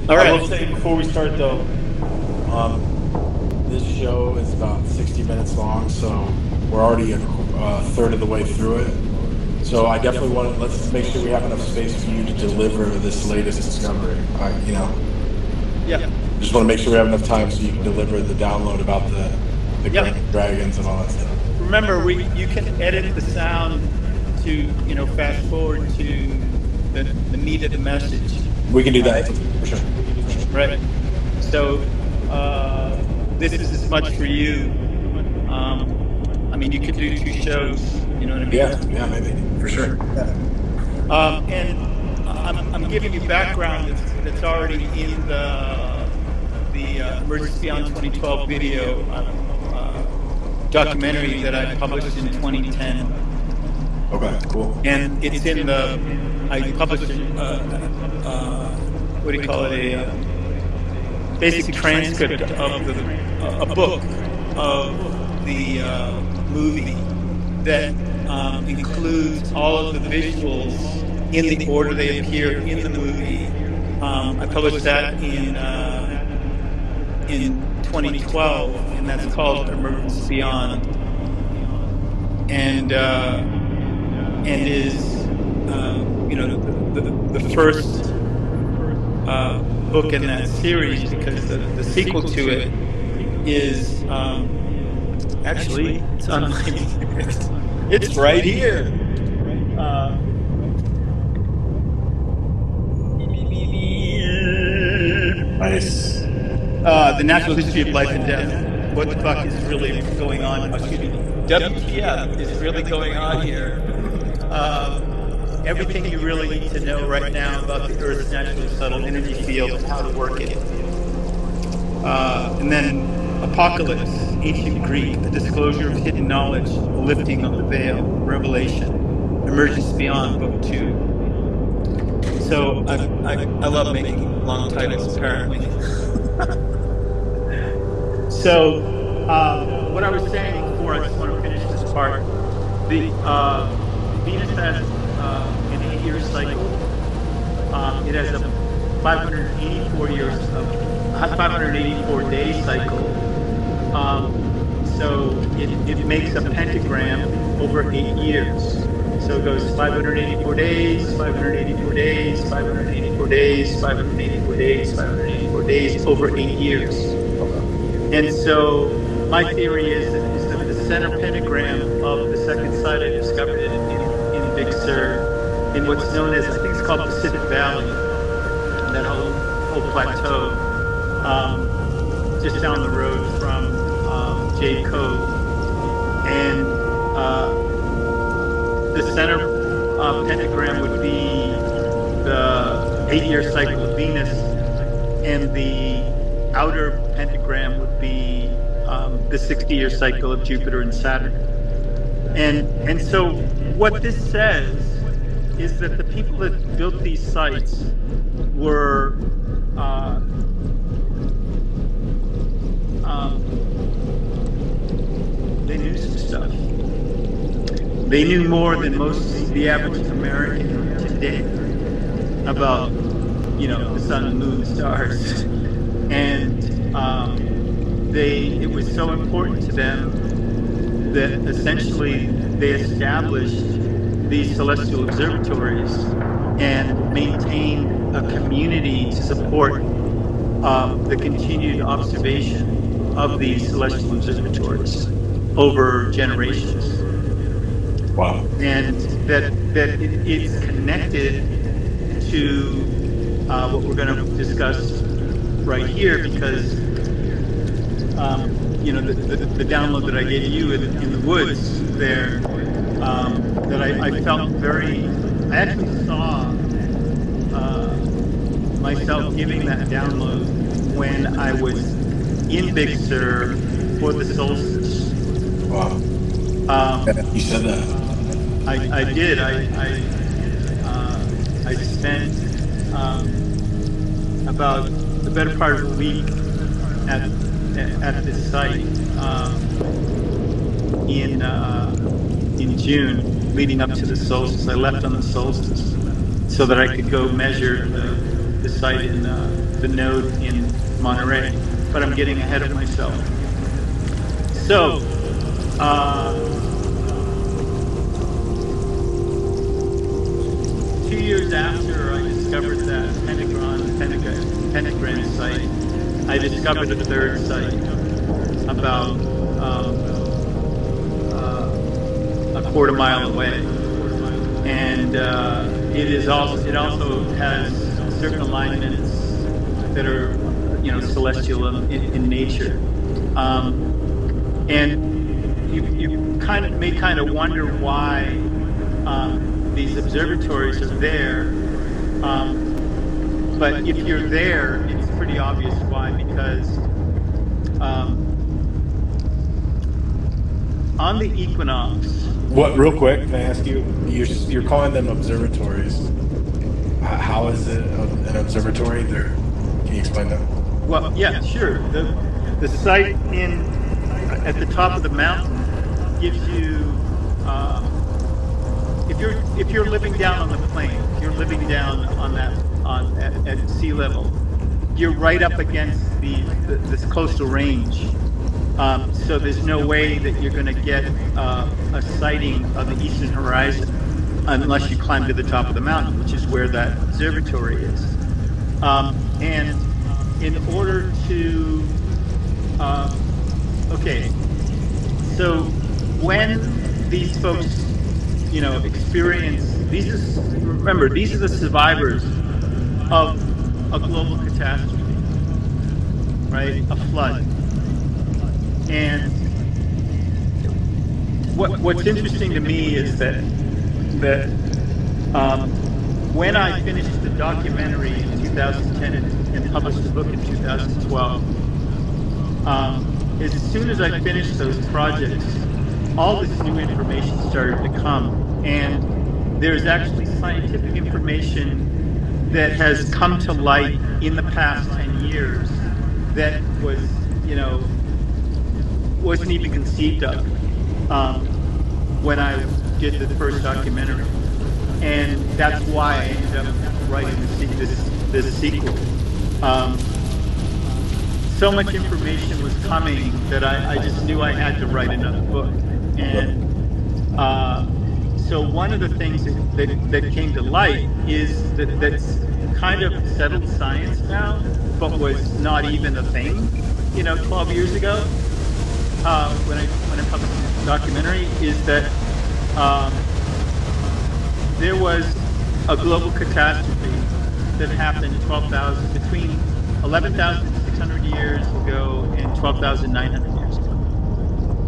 All I right. will say before we start though, this show is about 60 minutes long, so we're already a third of the way through it. So I definitely want to let's make sure we have enough space for you to deliver this latest discovery. Yeah. Just want to make sure we have enough time so you can deliver the download about the Yep. Grand Dragons and all that stuff. Remember, we you can edit the sound to fast forward to the meat of the message. We can do All right. that for sure. Right. So this is as much for you. I mean, you could do two shows. You know what I mean? Yeah, maybe for sure. And I'm giving you background that's already in the Emergency Beyond 2012 video documentary that I published in 2010. Okay, cool. And it's in the I published what do you call it, a basic transcript of a book of the movie that includes all of the visuals in the order they appear in the movie. I published that in 2012, and that's called Emergence Beyond, and is the first book in that series, because the sequel to it is actually it's on my it's right here. Nice. The Natural History of Life and Death. What the fuck is really going on? Excuse me. WTF is really going on here? Everything you really need to know right now about the Earth's natural subtle energy field and how to work it. And then Apocalypse, Ancient Greek, the disclosure of hidden knowledge, the lifting of the veil, Revelation, Emergence Beyond, Book 2. So I love making long titles, apparently. So what I was saying before, I just want to finish this part. The Venus has an 8-year cycle. It has a 584 day cycle. So it makes a pentagram over 8 years. So it goes 584 days, 584 days, 584 days, 584 days, 584 days over 8 years. And so my theory is that the center pentagram of the second site I discovered in Big Sur, in what's known as, I think it's called Pacific Valley, that whole plateau, just down the road from Jade Cove. And the center pentagram would be the 8-year cycle of Venus, and the outer pentagram would be the 60-year cycle of Jupiter and Saturn. And so what this says is that the people that built these sites were they knew some stuff. They knew more than the average American today about, the sun, the moon, the stars. And it was so important to them that essentially they established these celestial observatories and maintained a community to support the continued observation of these celestial observatories over generations. Wow. And that it's connected to what we're going to discuss right here, because the download that I gave you in the woods there, that I felt I actually saw myself giving that download when I was in Big Sur for the solstice. Wow. You said that. I did. I spent about the better part of a week at this site in June, leading up to the solstice. I left on the solstice so that I could go measure the site in the node in Monterey, but I'm getting ahead of myself. So, 2 years after I discovered that pentagram site, I discovered a third site about a quarter mile away, and it also has certain alignments that are celestial in nature, and you may wonder why these observatories are there, but if you're there, it's pretty obvious why, because on the equinox. What, real quick, can I ask you? You're calling them observatories. How is it an observatory? There, can you explain that? Well, yeah, sure. The site at the top of the mountain gives you, if you're living down on the plain, if you're living down at sea level, you're right up against this coastal range. So there's no way that you're going to get a sighting of the eastern horizon unless you climb to the top of the mountain, which is where that observatory is. And in order to, so when these folks, experience remember, these are the survivors of a global catastrophe, right? A flood. And what's interesting to me is that when I finished the documentary in 2010 and published the book in 2012, as soon as I finished those projects, all this new information started to come, and there's actually scientific information that has come to light in the past 10 years that wasn't even conceived of when I did the first documentary, and that's why I ended up writing this sequel. So much information was coming that I just knew I had to write another book, and so one of the things that came to light is that's kind of settled science now, but was not even a thing, 12 years ago. When I published the documentary, is that there was a global catastrophe that happened between 11,600 years ago and 12,900 years ago.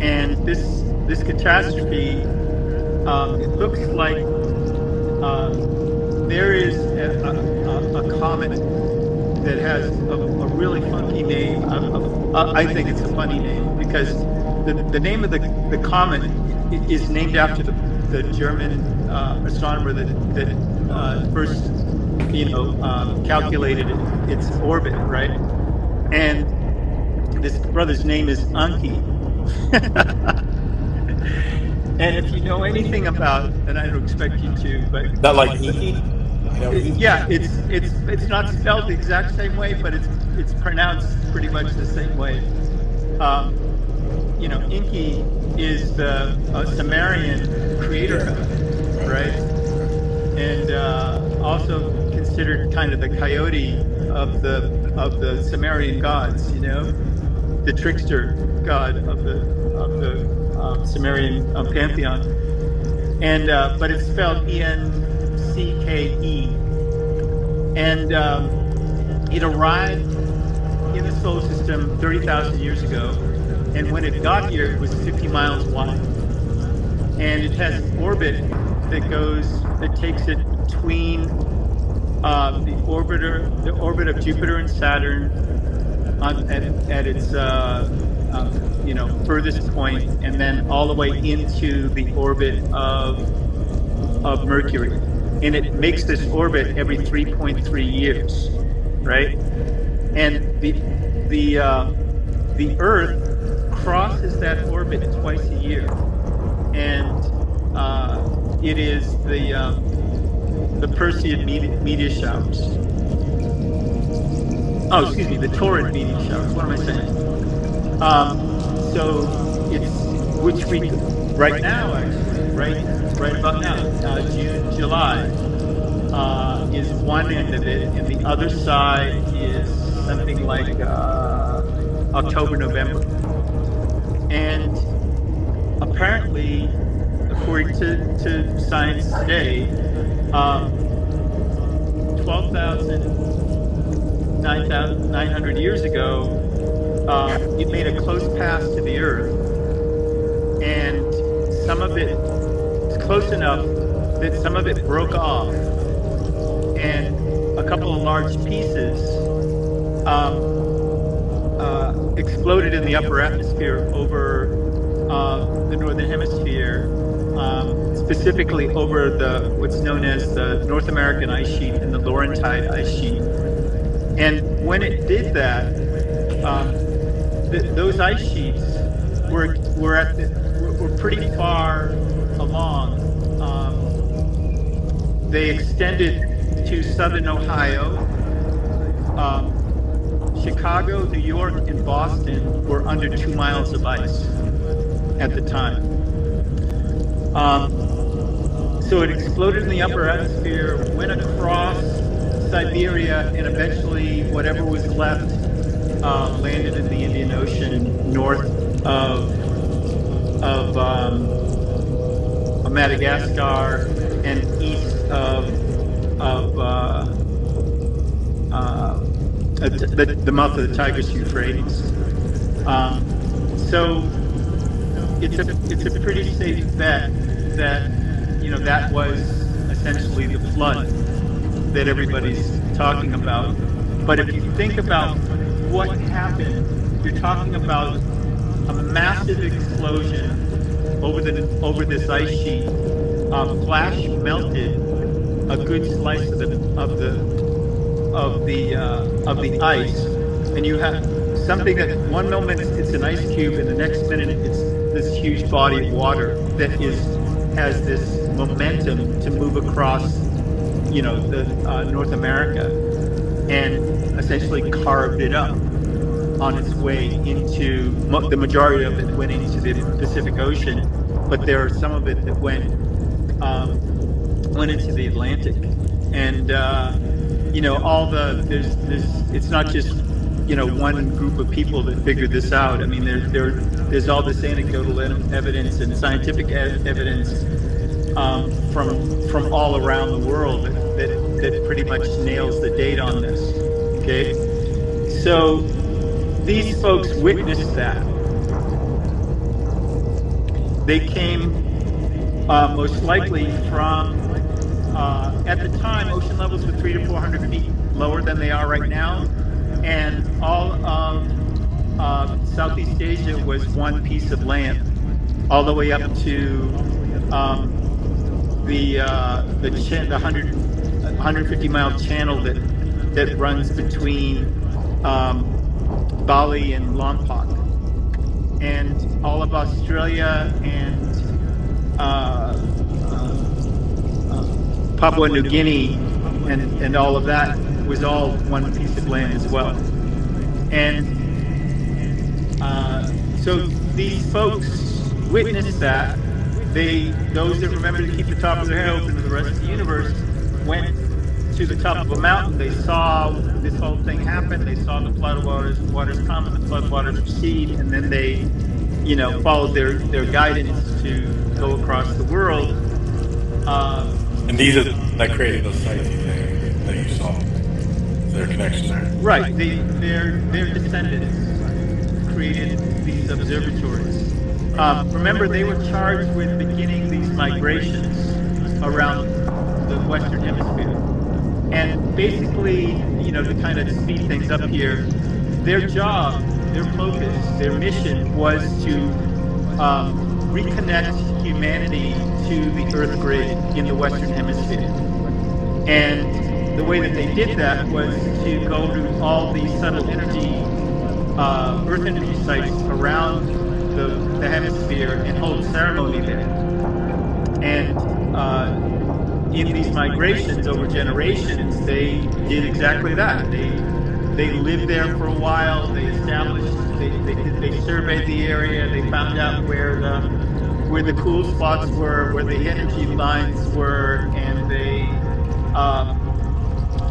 And this catastrophe, it looks like there is a comet that has a really funky name. I think it's a funny name because the name of the comet is named after the German astronomer that first calculated its orbit, right? And this brother's name is Anki. And if you know anything about, and I don't expect you to, but Not like Inky? yeah, it's not spelled the exact same way, but it's pronounced pretty much the same way. Inky is the Sumerian creator god, right? And also considered kind of the coyote of the Sumerian gods, the trickster god of the Sumerian pantheon. And but it's spelled E-N-C-K-E, and it arrived in the solar system 30,000 years ago, and when it got here, it was 50 miles wide, and it has an orbit that takes it between the orbit of Jupiter and Saturn at its furthest point, and then all the way into the orbit of Mercury, and it makes this orbit every 3.3 years, right? And the Earth crosses that orbit twice a year, and it is the Perseid meteor showers. excuse me, the torrid meteor showers. What am I saying? So it's which we right now actually right about now, June, July, is one end of it, and the other side is something like October, November. And apparently, according to science today, 12,900 years ago, it made a close pass to the Earth, and some of it is close enough that some of it broke off, and a couple of large pieces exploded in the upper atmosphere over the northern hemisphere, specifically over what's known as the North American ice sheet and the Laurentide ice sheet. And when it did that, those ice sheets were pretty far along. They extended to southern Ohio. Chicago, New York, and Boston were under 2 miles of ice at the time. So it exploded in the upper atmosphere, went across Siberia, and eventually whatever was left landed in the Indian Ocean north of Madagascar and east of the mouth of the Tigris Euphrates. So it's a pretty safe bet that that was essentially the flood that everybody's talking about. But if you think about what happened, you're talking about a massive explosion over this ice sheet. Flash melted a good slice of the ice, and you have something that one moment it's an ice cube, and the next minute it's this huge body of water that has this momentum to move across, the North America, and essentially carved it up on its way into the majority of it went into the Pacific Ocean, but there are some of it that went into the Atlantic, and it's not just one group of people that figured this out. I mean, there's all this anecdotal evidence and scientific evidence from all around the world that pretty much nails the date on this. Okay, so these folks witnessed that. They came most likely from, at the time, ocean levels were 300 to 400 feet lower than they are right now, and all of Southeast Asia was one piece of land, all the way up to the 150-mile channel that runs between Bali and Lompoc, and all of Australia and Papua New Guinea and all of that was all one piece of land as well. And so these folks witnessed that. Those that remember to keep the top of their head open to the rest of the universe, went to the top of a mountain. They saw this whole thing happen. They saw the flood waters come and the flood waters recede, and then they, followed their guidance to go across the world. And these are that created those sites that you saw. Their connection there. Right. Their descendants created these observatories. Remember, they were charged with beginning these migrations around the Western Hemisphere. And basically, to kind of speed things up here, their job, their focus, their mission was to reconnect humanity to the Earth grid in the Western Hemisphere. And the way that they did that was to go to all these subtle energy, Earth energy sites around the hemisphere and hold ceremony there. And in these migrations over generations, they did exactly that. they lived there for a while. They established. They surveyed the area. They found out where the cool spots were, where the energy lines were, and they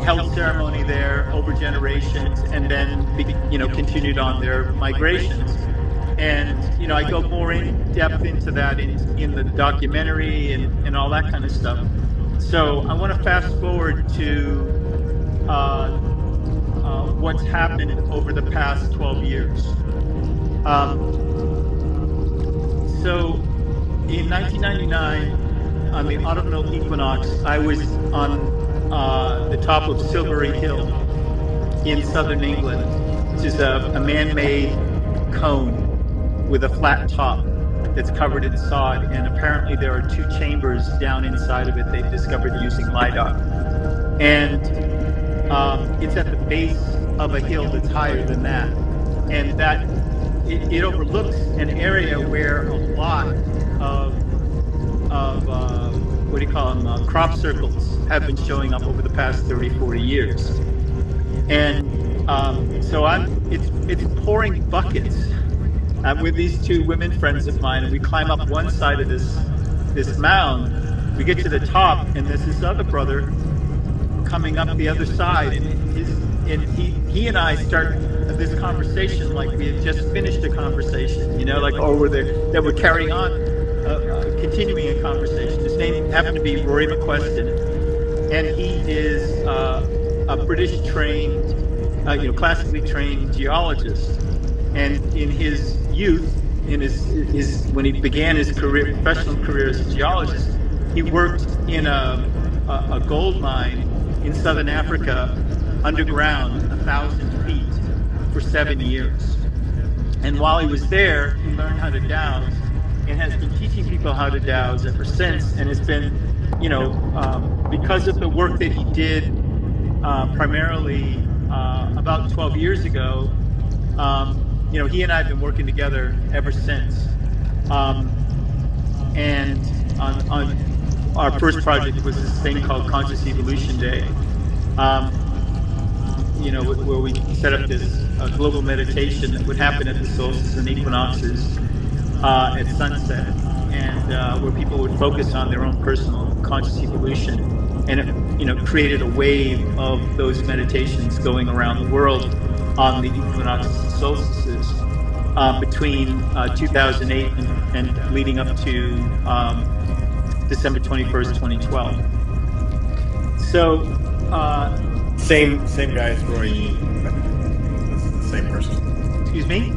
held ceremony there over generations, and then continued on their migrations. And I go more in depth into that in the documentary and all that kind of stuff. So I want to fast forward to what's happened over the past 12 years. So in 1999, on the autumnal equinox, I was on the top of Silbury Hill in southern England, which is a man-made cone with a flat top that's covered in sod. And apparently there are 2 chambers down inside of it they've discovered using LiDAR. And it's at the base of a hill that's higher than that. And that it overlooks an area where a lot of what do you call them, crop circles have been showing up over the past 30, 40 years. And so it's pouring buckets. I'm with these 2 women friends of mine, and we climb up one side of this mound. We get to the top, and there's this other brother coming up the other side, and he and I start this conversation like we had just finished a conversation, like that we're carrying on, continuing a conversation. His name happened to be Rory McQuestion, and he is a British trained, classically trained geologist. And in his youth, in his when he began his professional career as a geologist, he worked in a gold mine in southern Africa, underground, 1,000 feet, for 7 years. And while he was there, he learned how to dowse, and has been teaching people how to dowse ever since. And it's been, because of the work that he did, primarily about 12 years ago. He and I have been working together ever since. And on our first project was this thing called Conscious Evolution Day, where we set up this global meditation that would happen at the solstices and equinoxes at sunset, and where people would focus on their own personal conscious evolution. And it, created a wave of those meditations going around the world on the equinoxes and solstices between 2008 and leading up to December 21st, 2012. So same guy as Rory. The same person. Excuse me?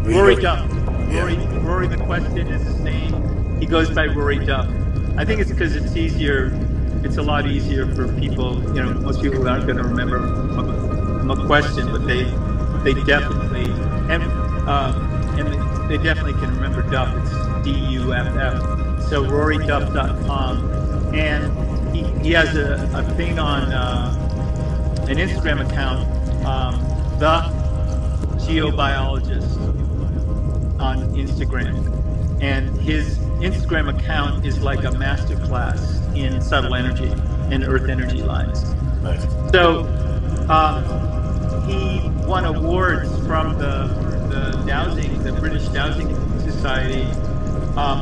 Rory Duff. Rory McQuestion is his name. He goes by Rory Duff. I think it's because it's easier. It's a lot easier for people. Most people aren't going to remember McQuestion, but they definitely and they definitely can remember Duff. It's DUFF. So RoryDuff.com, and he has a thing on an Instagram account, the Geobiologist on Instagram, and his Instagram account is like a masterclass in subtle energy and earth energy lines. Nice. So he won awards from the British Dowsing Society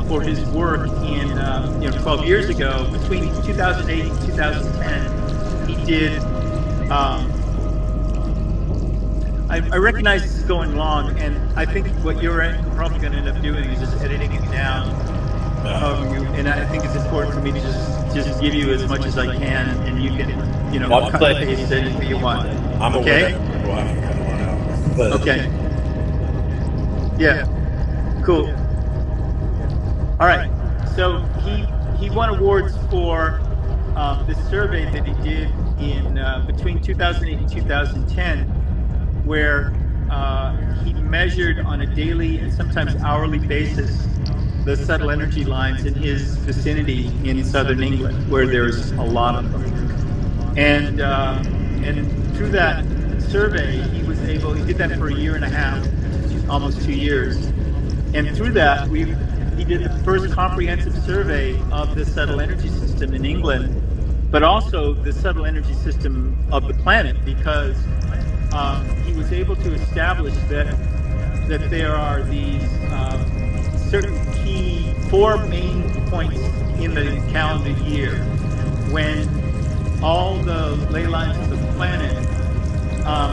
for his work in 12 years ago. Between 2008 and 2010, he did. I recognize this is going long, and I think what you're probably going to end up doing is just editing it down. And I think it's important for me to just give you as much as I can, and you can, cut and paste anything you want. I'm okay. We'll have to cut one out. But okay. Yeah. Cool. All right. So he won awards for this survey that he did in between 2008 and 2010, where he measured on a daily and sometimes hourly basis the subtle energy lines in his vicinity in southern England, where there's a lot of them. And through that survey, he did that for a year and a half, almost 2 years. And through that, he did the first comprehensive survey of the subtle energy system in England, but also the subtle energy system of the planet, because he was able to establish that there are these certain key four main points in the calendar year when all the ley lines of the planet,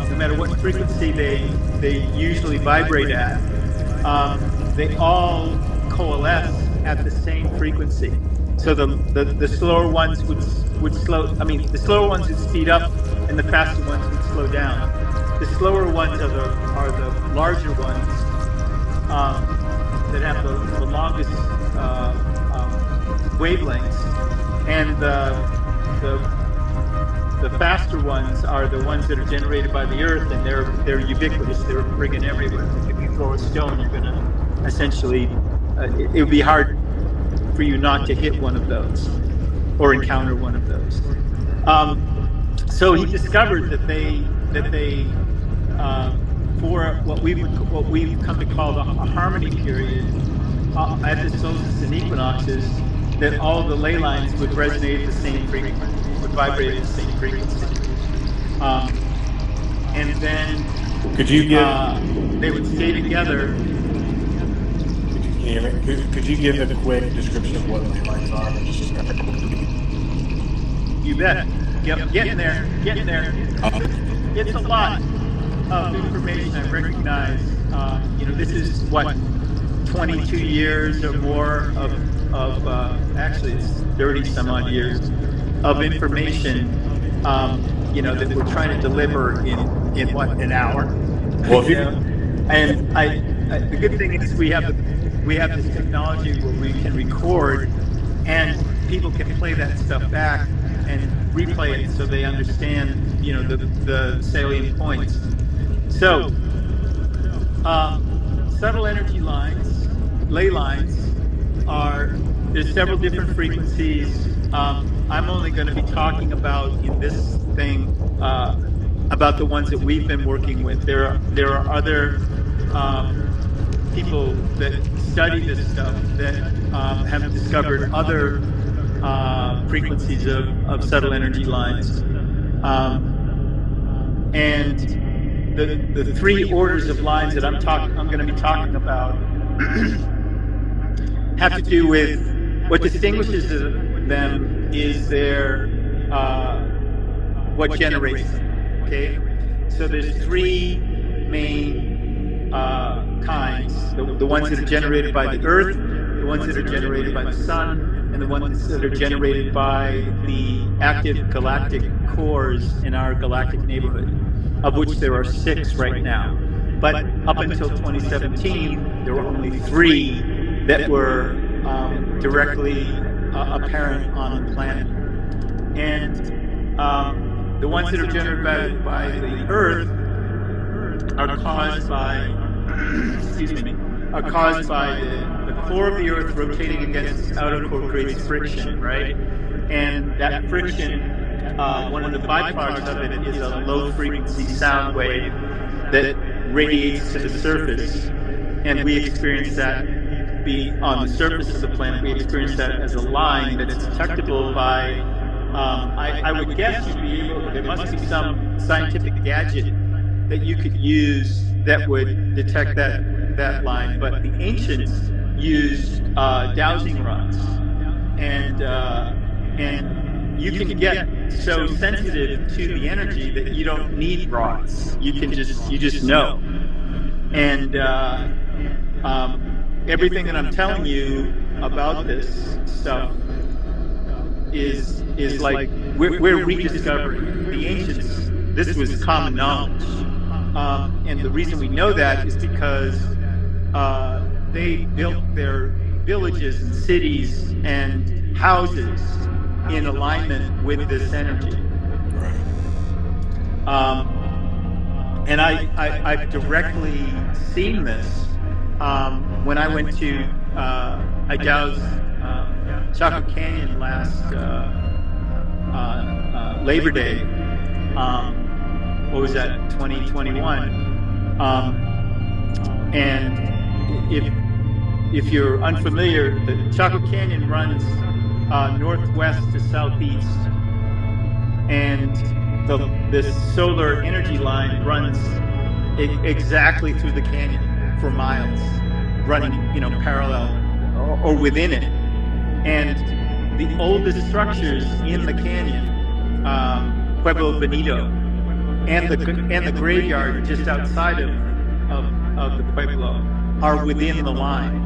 no matter what frequency they usually vibrate at, they all coalesce at the same frequency. So the slower ones would slow. I mean, the slower ones would speed up, and the faster ones would slow down. The slower ones are the larger ones that have the longest wavelengths, and the faster ones are the ones that are generated by the Earth, and they're ubiquitous. They're friggin' everywhere. Like if you throw a stone, you're gonna essentially it would be hard for you not to hit one of those or encounter one of those. So he discovered that they for what we've come to call a harmony period at the solstice and equinoxes, that all the ley lines would resonate at the same frequency, would vibrate at the same frequency, and then Could you give? they would stay together. Could you give a quick description of what ley lines are? You bet. Yep, getting there. It's a lot of information. I recognize. This is what 22 years or more of actually it's 30 some odd years of information. That we're trying to deliver in what, an hour. Well, and the good thing is we have this technology where we can record, and people can play that stuff back and replay it so they understand, the salient points. So, subtle energy lines, ley lines, there's several different frequencies. I'm only going to be talking about in this thing about the ones that we've been working with. There are other people that study this stuff that have discovered other frequencies of subtle energy lines, and the three orders of lines that I'm going to be talking about have to do with what distinguishes them is their what generates them. Okay, so there's three main kinds: the ones that are generated by the Earth, the ones that are generated by the Sun, and the ones that are generated by the active galactic cores in our galactic neighborhood, of which there are 6 right now. But up until 2017, there were only 3 that were directly apparent on the planet. And the ones that are generated by the Earth are caused by, the core of the Earth rotating against its outer core creates friction, right? And that friction, one of the byproducts of it is a low frequency sound wave that radiates to the surface, and we experience that on the surface of the planet. We experience that as a line that is detectable by, I would guess there must be some scientific gadget that you could use that would detect that line. But the ancients used dowsing rods, and you can get so sensitive to the energy that you don't need rods. You just know. And everything that I'm telling you about this stuff is like we're rediscovering. The ancients, this was common knowledge, and the reason we know that is because they built their villages and cities and houses in alignment with this energy. And I've directly seen this when I went to I doused Chaco Canyon last Labor Day. What was that? 2021. And if you're unfamiliar, the Chaco Canyon runs northwest to southeast, and this solar energy line runs exactly through the canyon for miles, running, parallel or within it. And the oldest structures in the canyon, Pueblo Bonito, and the graveyard just outside of the Pueblo, are within the line.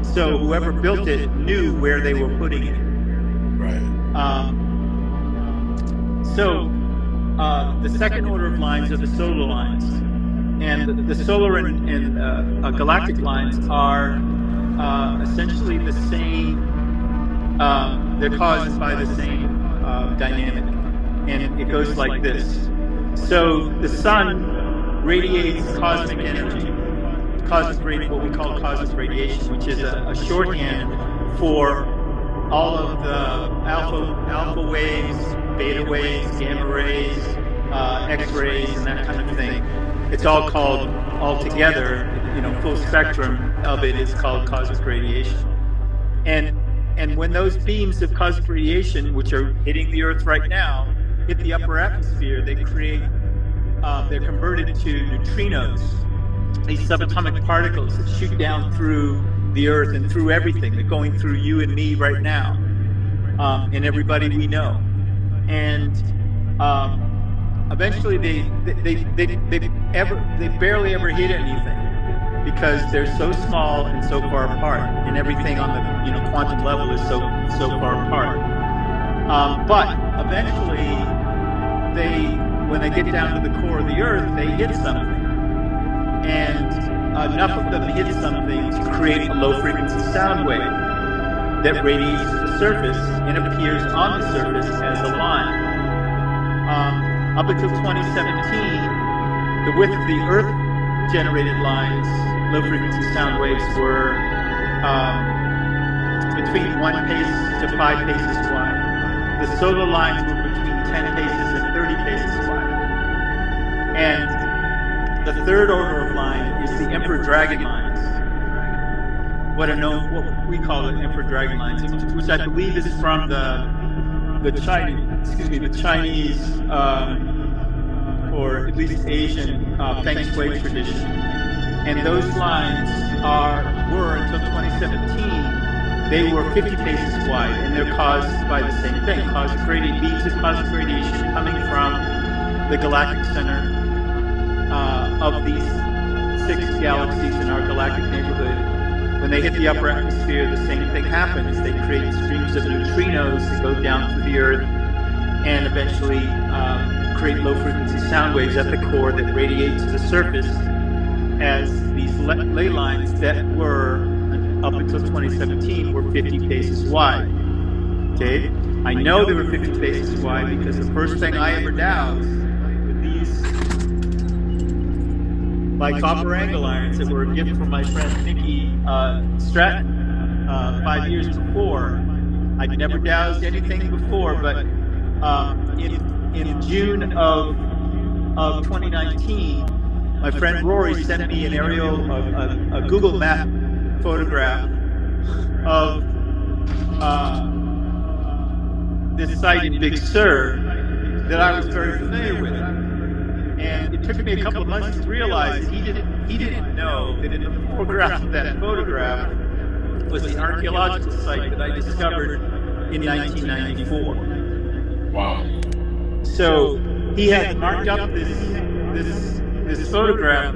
So whoever built it knew where they were putting it. Right. The second order of lines are the solar lines, and the solar and galactic lines are essentially the same. They're caused by the same dynamic, and it goes like this. So the sun radiates cosmic energy, what we call cosmic radiation, which is a shorthand for all of the alpha waves, beta waves, gamma rays, X-rays, and that kind of thing. It's all called all together. Full spectrum of it is called cosmic radiation. And when those beams of cosmic radiation, which are hitting the Earth right now, hit the upper atmosphere, they're converted to neutrinos, these subatomic particles that shoot down through the Earth and through everything. They're going through you and me right now, and everybody we know. And eventually, they barely ever hit anything because they're so small and so far apart, and everything on the quantum level is so far apart. But eventually, when they get down to the core of the Earth, they hit something. And enough of them hit something to create a low-frequency sound wave that radiates to the surface and appears on the surface as a line. Up until 2017, the width of the Earth-generated lines, low-frequency sound waves, were between 1 pace to 5 paces wide. The solar lines were between 10 paces and 30 paces wide. And the third order of line is the Emperor Dragon lines. What we call the Emperor Dragon lines, which I believe is from the Chinese, or at least Asian Feng Shui tradition. And those lines were until 2017. They were 50 paces wide, and they're caused by the same thing: beams of cosmic radiation coming from the galactic center of these 6 galaxies in our galactic neighborhood. When they hit the upper atmosphere, the same thing happens. They create streams of neutrinos that go down through the Earth and eventually create low-frequency sound waves at the core that radiate to the surface as these ley lines that were, up until 2017, were 50 paces wide. Okay? I know they were 50 paces wide because the first thing I ever doused with these copper angle irons that were a gift from my friend Nikki Stratton 5 years before. I'd never doused anything before, but in June of 2019, my friend Rory sent me an aerial, a Google Map photograph of this site in Big Sur that I was very familiar with. And it took me a couple of months to realize that he didn't know that in the foreground of that photograph was the archaeological site that I discovered in 1994. Wow. So he had marked up this photograph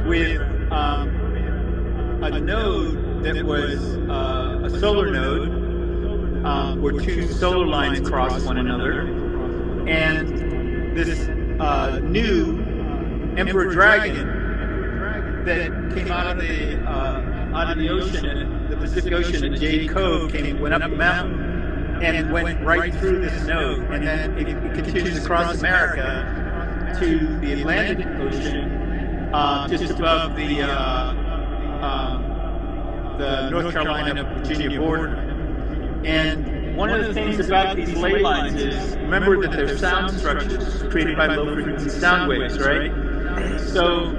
with a node that was a solar node, where 2 solar lines cross one another, and this new Emperor Dragon that came out of the ocean, the Pacific Ocean, and Jade Cove went up the mountain and went right through this node, and then it continues across America to the Atlantic Ocean, just above the North Carolina-Virginia border. And one of the things about these ley lines is, remember that they're sound structures created by low-frequency sound waves, right? So,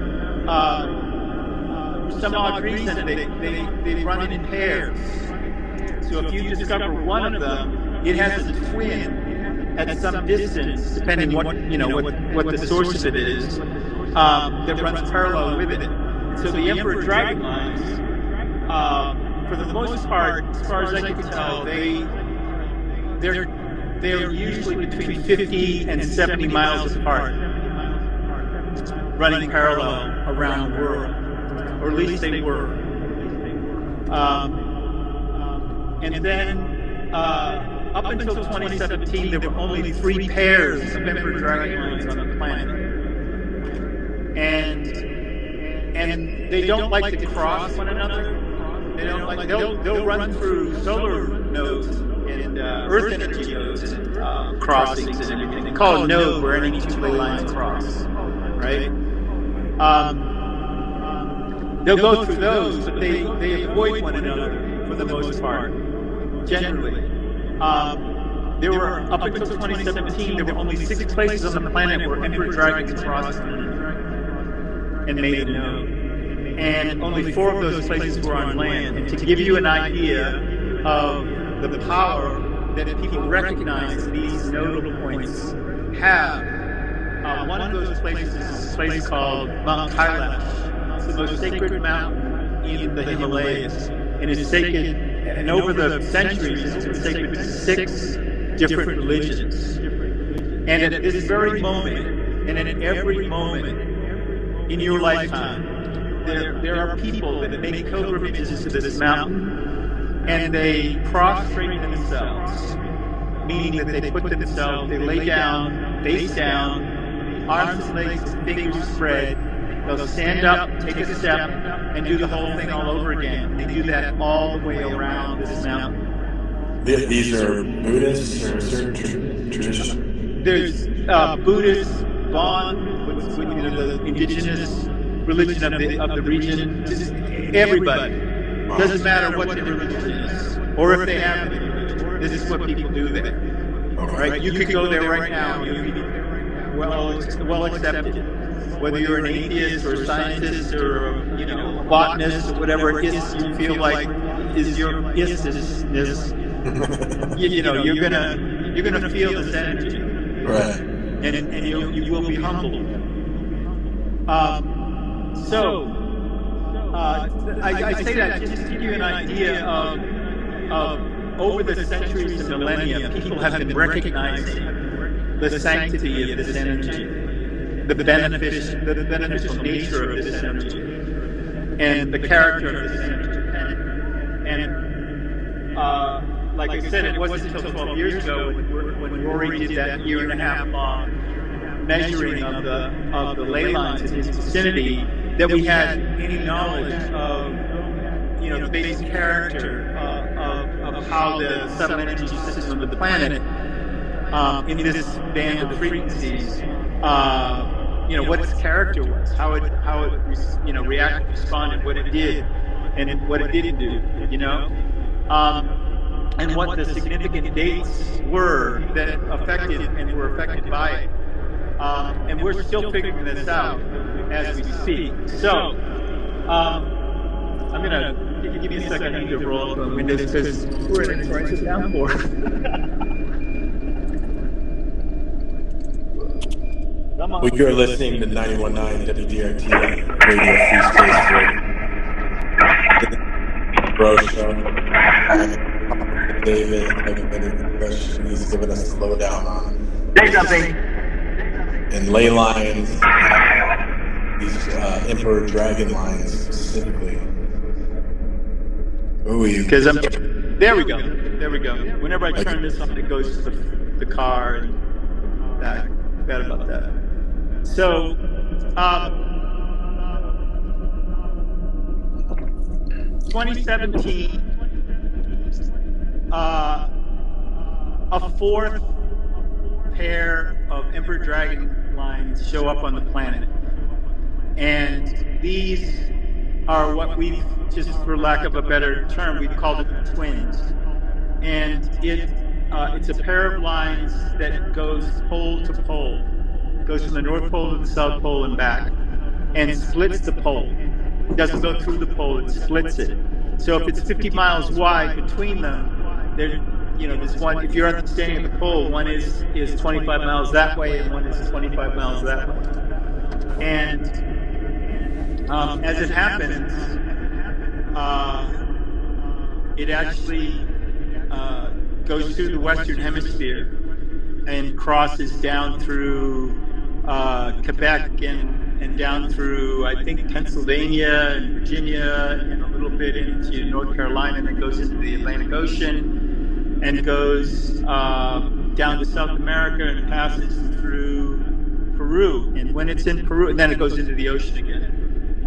for some odd reason, they run in pairs. So if you discover one of them, it has a twin at some distance, depending what the source of it is, that runs parallel with it. So the Emperor Dragon lines, for the most part, as far as I can tell, they're usually between 50 and 70 miles apart, running parallel around the world, or at least they were. And then up until 2017, there were only 3 pairs of Emperor Dragon lines on the planet, and they don't like to cross one another. They don't like they'll run through solar nodes and Earth energy nodes, crossings and everything. They call it a node where any 2 ley lines cross, right? They'll go through those, but they avoid one another for the most part. Generally, there were up until 2017. There were only 6 places on the planet where Emperor Dragons crossed and made a node, and only 4 of those places were on land. And to give you an idea of the power that people recognize these nodal points have, one of those places is a place called Mount Kailash. It's the most sacred mountain in the Himalayas, and it's sacred. And over the centuries, it's been sacred to 6 different religions. And at this very moment, and at every moment in your lifetime, there are people that make pilgrimages to this mountain, and they prostrate themselves, meaning that they lay down, face down, arms and legs and fingers spread. They'll stand up, take a step, and do the whole thing all over again. They do that all the way around this mountain. These are Buddhists or a certain tradition? There's Buddhist, Bon, the indigenous religion of the region. Just everybody. Wow. Doesn't matter what their religion is, or if they have any religion. This is what people do there. Okay. Right? You could go there right now. You'll be well accepted. Whether you're an atheist or a scientist or a botanist or whatever it is you feel like is your isness, you're gonna feel this energy, Right. And you will be humbled. I say that just to give you an idea of over the centuries and millennia, people have been recognizing the sanctity of this energy. The beneficial nature of this energy, and the character of this energy. And like I said, it wasn't until 12 years ago when Rory did that 1.5-year long measuring of the ley lines in his vicinity that we had any knowledge of the basic character of how the subtle energy system of the planet in this band of frequencies. What its character was, how it reacted, responded, what it did, and what it didn't do, and what the significant dates were that affected and were affected by it. And we're still figuring this out as we speak. So, I'm gonna give me a second. I need to roll up the windows because we're in a crisis downpour. Well, you're listening to 91.9 WDRT Radio Free Space Bro Show. David, he's giving us the lowdown on Say something. and ley lines, these Emperor Dragon lines specifically. Because there we go. Whenever I turn this on, it goes to the car and that. Bad about that. So, 2017, a 4th pair of Emperor Dragon lines show up on the planet. And these are what we've, just for lack of a better term, we've called it twins. And it's a pair of lines that goes pole to pole. Goes from the North Pole to the South Pole and back, and splits the pole. It doesn't go through the pole, it splits it. So if it's 50 miles wide between them, this one, if you're standing at the pole, one is 25 miles that way and one is 25 miles that way. And as it happens, it actually goes through the Western Hemisphere and crosses down through Quebec and down through, I think, Pennsylvania and Virginia and a little bit into North Carolina, and then goes into the Atlantic Ocean and goes down to South America and passes through Peru. And when it's in Peru, and then it goes into the ocean again,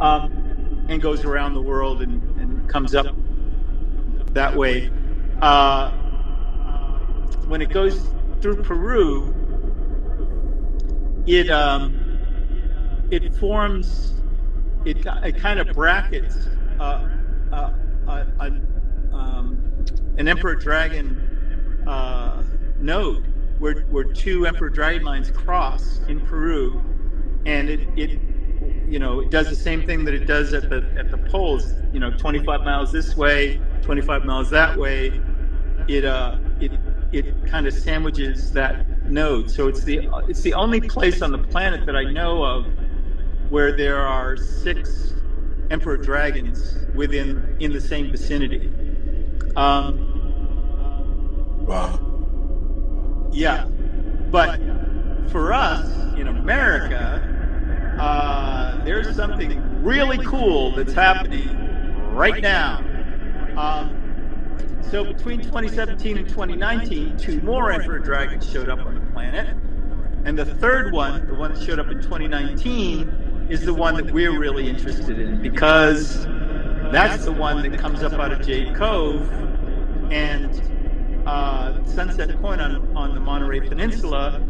and goes around the world and comes up that way. When it goes through Peru, it forms, it kind of brackets an Emperor Dragon node where two Emperor Dragon lines cross in Peru, and it does the same thing that it does at the poles. 25 miles this way, 25 miles that way. It kind of sandwiches that node. So it's the only place on the planet that I know of where there are 6 Emperor Dragons in the same vicinity. Wow. Yeah, but for us in America, there's something really cool that's happening right now. So between 2017 and 2019, 2 more Emperor Dragons showed up on the planet. And the third one, the one that showed up in 2019, is the one that we're really interested in, because that's the one that comes up out of Jade Cove and Sunset Point on the Monterey Peninsula,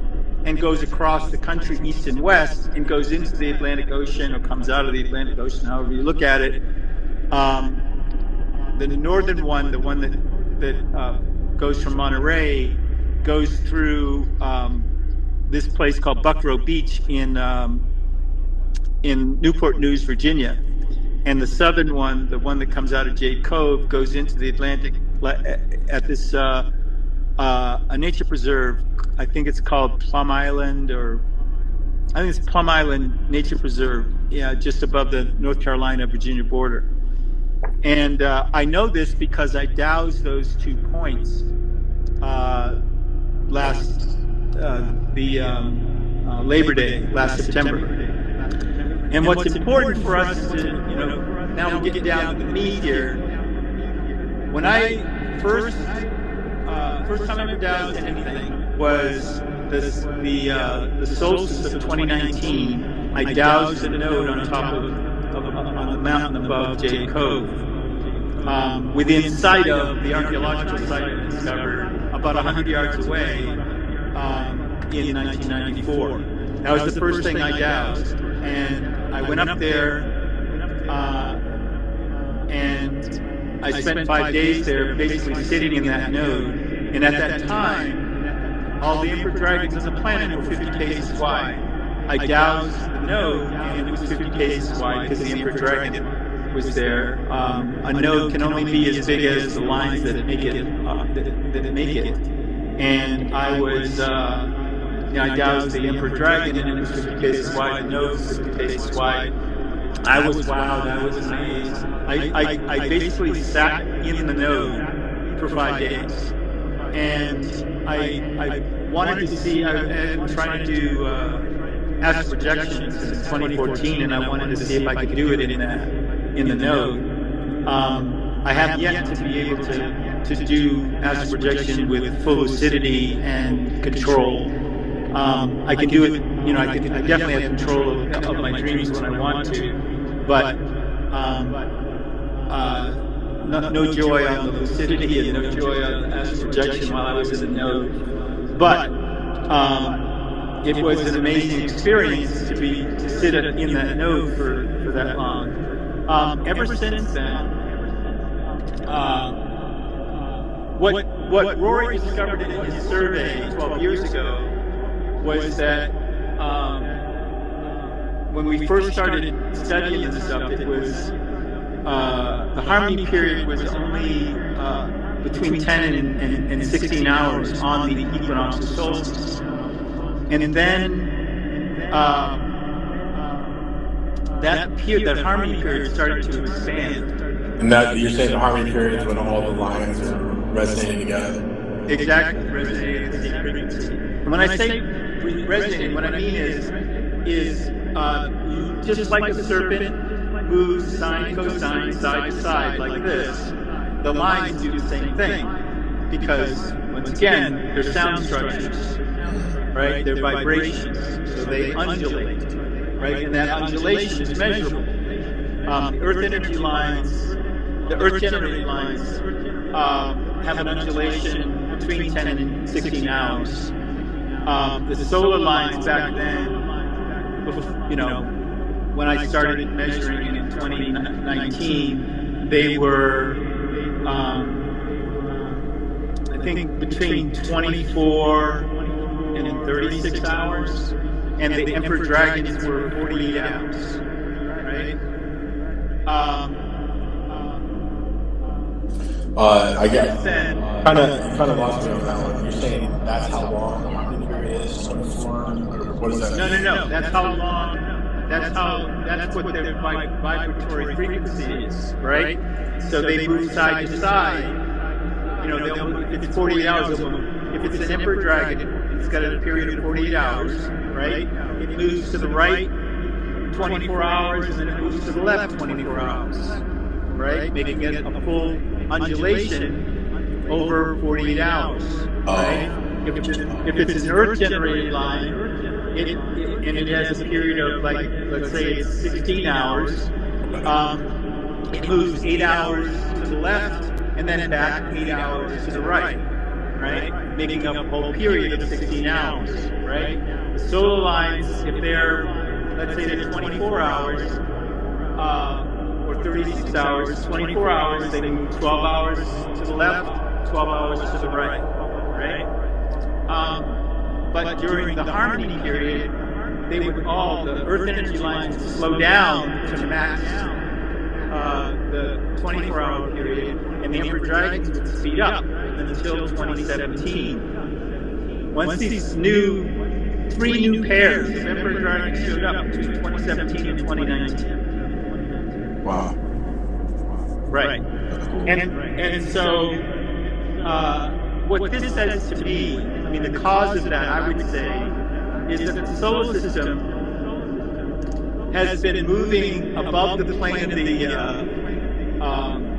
and goes across the country east and west and goes into the Atlantic Ocean, or comes out of the Atlantic Ocean, however you look at it. The northern one, the one that goes from Monterey, goes through this place called Buckrow Beach in Newport News, Virginia. And the southern one, the one that comes out of Jade Cove, goes into the Atlantic at this a nature preserve. I think it's called Plum Island, or I think it's Plum Island Nature Preserve. Yeah, just above the North Carolina-Virginia border. And I know this because I dowsed those 2 points Labor Day, last September. And what's important for us is to, now we're getting down to the meat here. When I first time I ever dowsed anything was the solstice of 2019. I dowsed a node on top of on the mountain above Jade Cove, within sight of the archaeological site I discovered about 100 yards away in 1994. That was the first thing I dowsed, and I went up there and I spent 5 days there basically sitting in that node. And at that time, all the Emperor Dragons on the planet were 50 paces wide. I dowsed the node, and it was 50 paces wide because the Emperor Dragon was there. A node can only be as big as the lines that make it. And I was, I dowsed the Emperor Dragon, and it was 50 paces wide. The node was 50 paces wide. I was wowed. I was amazed. I basically sat in the node for 5 days, and I wanted to see. I've been trying to do astral projection since 2014, and I wanted to see if I could do it in the node. I have yet to be able to do astral projection with full lucidity and control. I can do it. I definitely have control of my dreams when I want to, but no joy on the lucidity and no joy on the astral projection while I was in the node. But it was an amazing experience to sit in that node for that long. Ever since then, what Rory discovered in his survey 12 years ago was that when we first started studying this stuff, it was the harmony period was only between 10 and 16 hours on the equinox and solstice. And then that harmony period started to expand. And that you're saying the harmony period is when all the lines are resonating together. Exactly, resonating at the same frequency. And when I say resonating, what I mean is just like a serpent moves sine, cosine, side to side like this, the lines do the same thing. Because, once again, they're sound structures, right? They're vibrations, so they undulate, right? And that undulation is measurable. The Earth energy lines, the Earth-generated lines, have an undulation between 10 and 16 hours. The solar lines back then, when I started measuring in 2019, they were, I think, between 24 and 36 hours, and the Emperor Dragons were 48 hours, right? I get kind of lost me on that one. You're saying that's how long the harmony period is, 24, or what is that? No. That's how long. That's what their vibratory frequency is, right? So they move side to side. If it's 48 hours, if it's an Emperor Dragon, it's got a period of 48 hours, right? It moves to the right 24 hours, and then it moves to the left 24 hours, right? Making it a full undulation over 48 hours, right? If it's an Earth-generated line, it has a period of, like, let's say it's 16 hours, it moves 8 hours to the left and then back 8 hours to the right, making up a whole period of 16 hours, right? The solar lines, if they're, let's say they're 24 hours, or 36 hours, 24 hours, they move 12 hours to the left, 12 hours to the right? But during the harmony period, the Earth energy lines would slow down to match the 24-hour period, and the Emperor Dragons would speed up until 2017. Once these three new pairs of Emperor Dragons showed up between 2017 and 2019. Wow. Right. And so what this says to me, I mean, the cause of that, I would say, is that the solar system has been moving above the plane of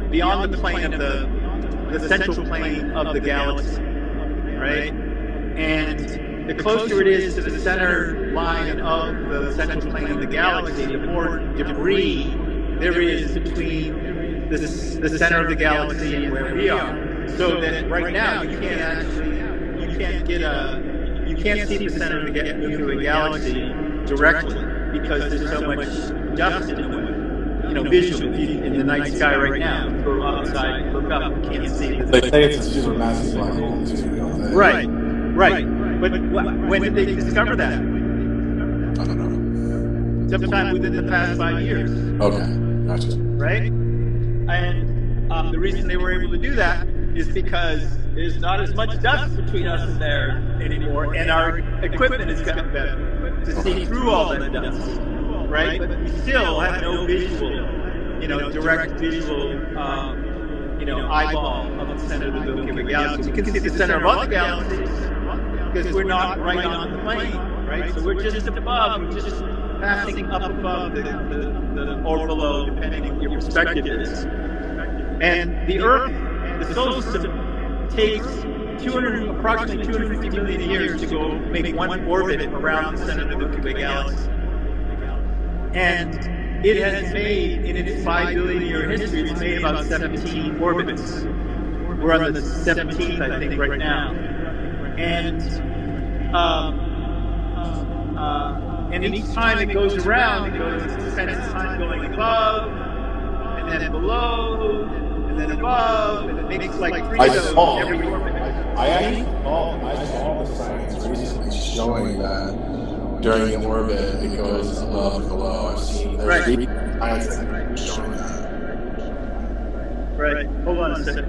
beyond the plane of the central plane of the galaxy, right? And the closer it is to the center line of the central plane of the galaxy, the more debris there is between the center of the galaxy and where we are. So that right now you can't see the center of the Milky Way galaxy directly because there's so much dust in the way. Visually in the night sky right now, go outside, look up, you can't see it. They say it's a supermassive black hole too, don't they? Right. But when did they discover that? I don't know. Sometime within the past 5 years. Okay, gotcha. Right? And the reason they were able to do that is because there's not as much dust between us and there anymore, and our equipment has gotten better to see through all that dust, right? But we still have no visual, direct visual, eyeball of the center of the Milky Way galaxy. We can see the center of other galaxies because we're not right on the plane, right? So we're just above, we're just passing up above or below, depending on what your perspective is. And the Earth, the solar system, takes approximately 250 million years to go make one orbit around the center of the Milky Way galaxy. And it has made, in its 5 billion year history, it's made about 17 orbits. We're on the 17th, I think, right now. And each time it goes around, it spends time going above, and then below, and then above, and it makes like 3 of those every orbit. I saw the science recently showing that during the orbit it goes above and below. I've seen science showing that. Right. Hold on a second.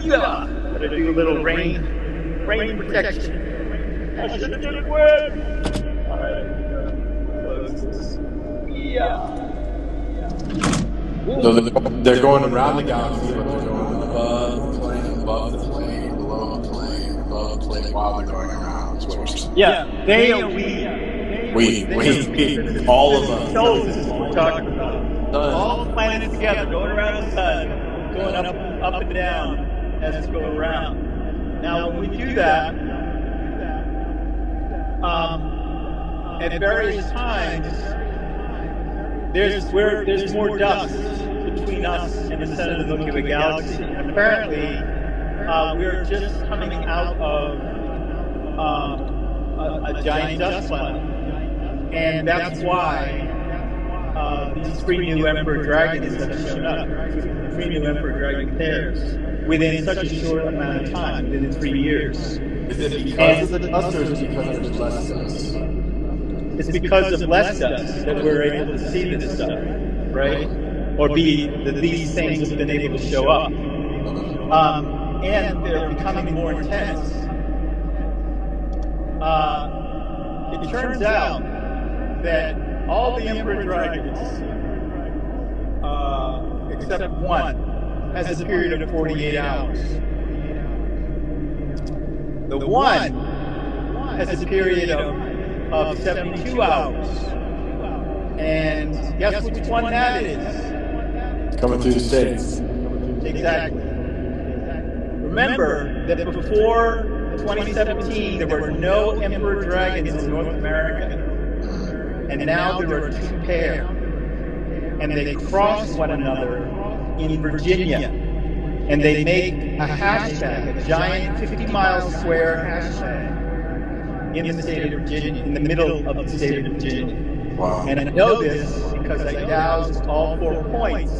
Yeah. Gotta do a little rain protection. I should have done wind. All right. Close this. Yeah. So they're going around the galaxy, but they're going above the plane, below the plane, while they're going around. That's what you're saying. Yeah. They are We, all of us. Solar system we're talking about. All the planets together, going around the sun, going up and down as it's going around. Now, when we do that, at various times, there's more dust between us and the center of the Milky Way galaxy. And apparently, we're just coming out of a giant dust cloud, and that's why these 3 new emperor dragons have shown up. 3 new emperor dragon pairs within such a short amount of time, within 3 years. Is it because of the dust, or is it because there's less dust? It's because of less dust that we're able to see this stuff, right? Or these things have been able to show up. And they're becoming more intense. It turns out that all the emperor dragons, except one, has a period of 48 hours. The one has a period of 72 hours. And guess which one that is? Coming through the States. Exactly. Remember that before 2017, there were no emperor dragons in North America. And now there are 2 pair. And they cross one another in Virginia. And they make a hashtag, a giant 50-mile square hashtag in the state of Virginia, in the middle of the state of Virginia. Wow. And I know this because I doused all 4 points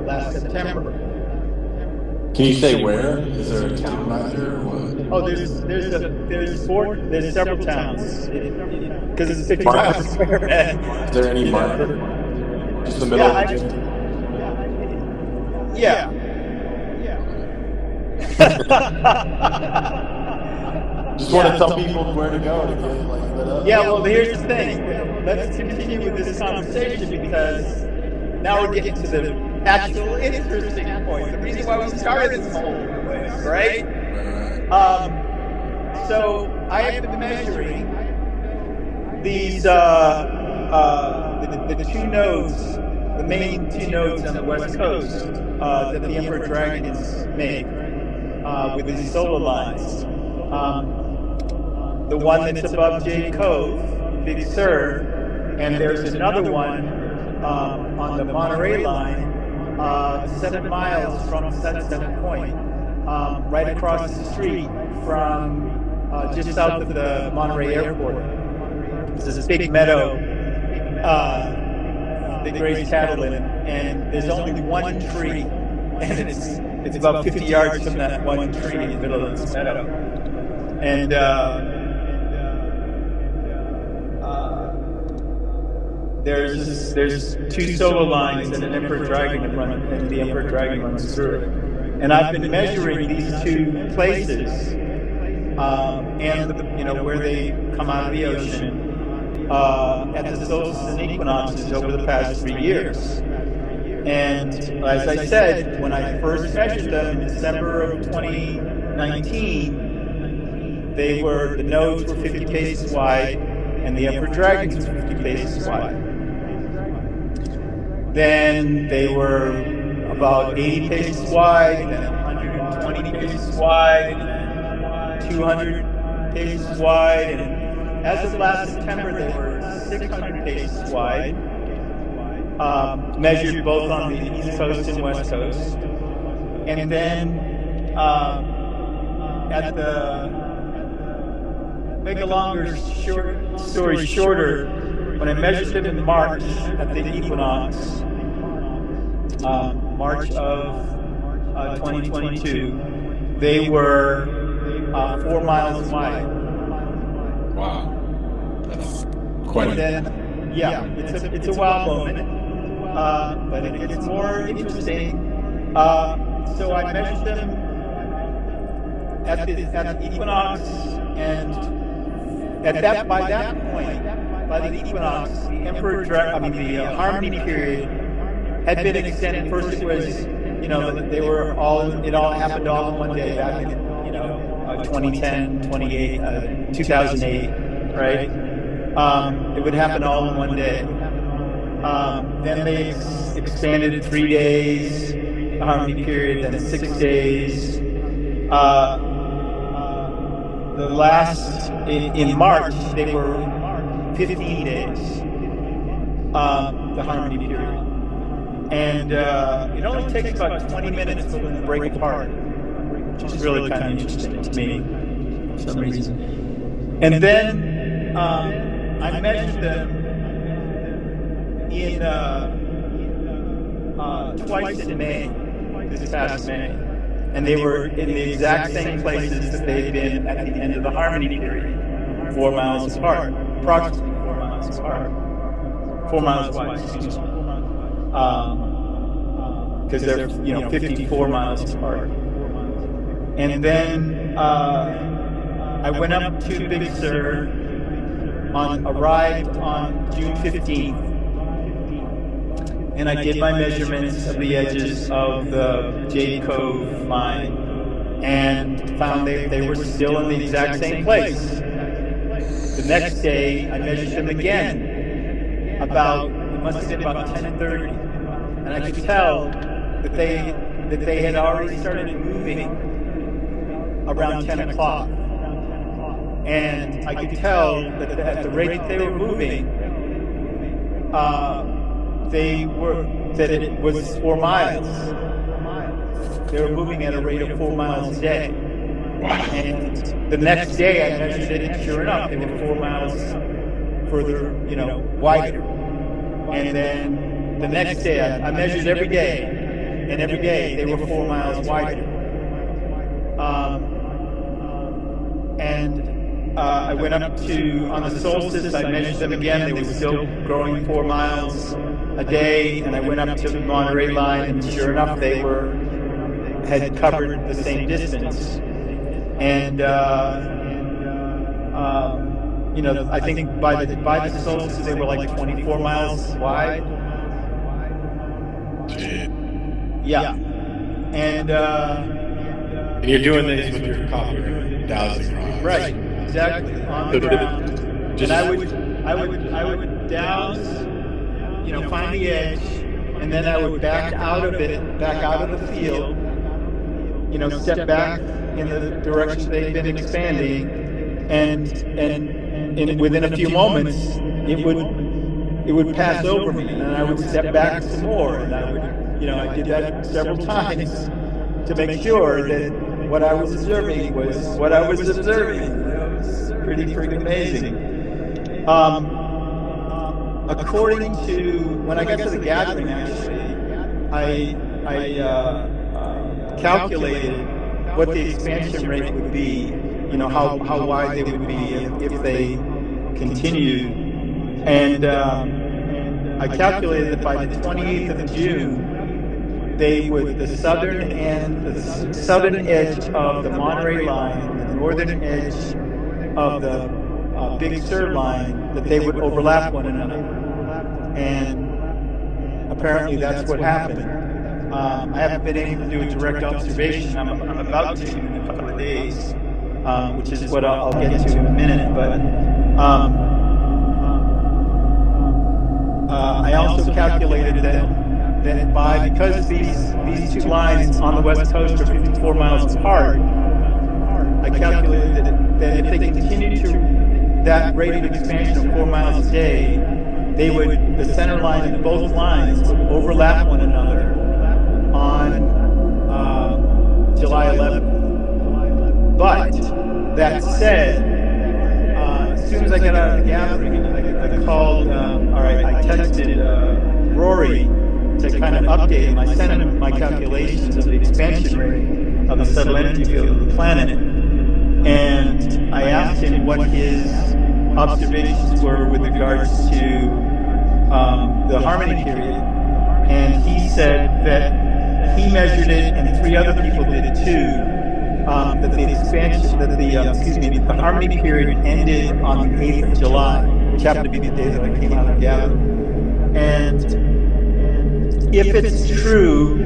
last September. Can you say where? Is there a town out there, or what? Oh, there's several towns because it's 50 miles square, man. Is there any marker? Just the middle of Virginia? Yeah. Just want to tell people where to go to get lit up. Yeah, well, here's the thing. Let's continue with this conversation because now we're getting to the actual interesting point. The reason why we started this whole place, right? So I have been measuring these the 2 nodes, the main 2 nodes on the west coast that the emperor dragons make with these solar lines. The one that's above Jade Cove, Big Sur, and there's another one on the Monterey line, 7 miles from Sunset Point, right across the street from just south of the Monterey Airport. There's this big meadow they graze cattle in, and there's only one tree, and it's about 50 yards from that one tree in the middle of this meadow. And there's 2 solar lines and an emperor dragon and the emperor dragon runs through it. And I've been measuring these 2 places and where they come out of the ocean at the solstices and equinoxes over the past 3 years. And as I said, when I first measured them in December of 2019, the nodes were 50 paces wide, and the emperor dragons were 50 paces wide. Then they were about 80 paces wide, then 120 paces wide, and 200 paces wide, and as of last September, they were 600 paces wide, measured both on the East Coast and West Coast. And then make a longer story shorter, when I measured them in March at the equinox, March of 2022, they were 4 miles wide. Wow. That's quite and then, it's a wow moment, but it gets more interesting. So I measured them at the equinox, and by that point, by the equinox, the harmony period had been extended. First, it was, it all happened all in one day back in 2010, 2008, right? It would happen all in one day. Then they expanded 3 days, the harmony period, then 6 days. The last, in March, they were 15 days, the harmony period. And it only takes about 20 minutes for them to break apart, which is really kind of interesting to me for some reason. And then I measured them in twice in May, this past May. And they were in the exact same places that they'd been at the end of the harmony period, 4 miles apart, approximately 4 miles apart, 4 miles wide, excuse me. Because they're 54 miles apart. And then I went up to Big Sur, arrived on June 15th, and I did my measurements of the edges of the Jade Cove line, and found they were still in the exact same place. The next day, I measured them again. It must have been about 10:30, and I could tell that they had already started moving around 10 o'clock. And I could tell that at the rate they were moving, that it was 4 miles. They were moving at a rate of 4 miles a day. And the next day I measured it, and sure enough, they were 4 miles further, wider. And then the next day I measured every day, and every day they were 4 miles wider. I went up to, on the solstice, I measured them again. They were still growing 4 miles a day, and I went up to the Monterey line, and sure enough, they had covered the same distance. And I think by the solstice, they were like 24 miles wide. Yeah, and you're doing this with your copper dowsing rods, right? Exactly, on the ground. And I would douse, find the edge, and then I would back out of the field, step back in the direction they've been expanding, and within a few moments, it would pass over me, and I would step back some more, and I would, I did that several times to make sure that what I was observing was what I was observing. Pretty freaking amazing. According to, when I got to the gathering, actually, I calculated what the expansion rate would be, how wide they would be if they continued. And I calculated that by the 28th of June, the southern edge of the Monterey line, the northern edge of the Big Sur line, that they would overlap one another. And apparently that's what happened. I haven't been able to do a direct observation. I'm about to in a couple of days, which is what I'll get to in a minute. But I also calculated that because these two lines on the west coast are 54 miles apart, I calculated that if they continued to that rate of expansion of 4 miles a day, the center line of both lines would overlap one another on July 11th. But that said, as soon as I got out of the gathering, I called, I texted Rory to kind of update him. I sent him my calculations of the expansion rate of the subtle energy field of the planet, and I asked him what his observations were with regards to the harmony period, and he said that he measured it, and 3 other people did it too, that the expansion, that the the harmony period ended on the 8th of July, which happened to be the day that I came out of Gavin. And if it's true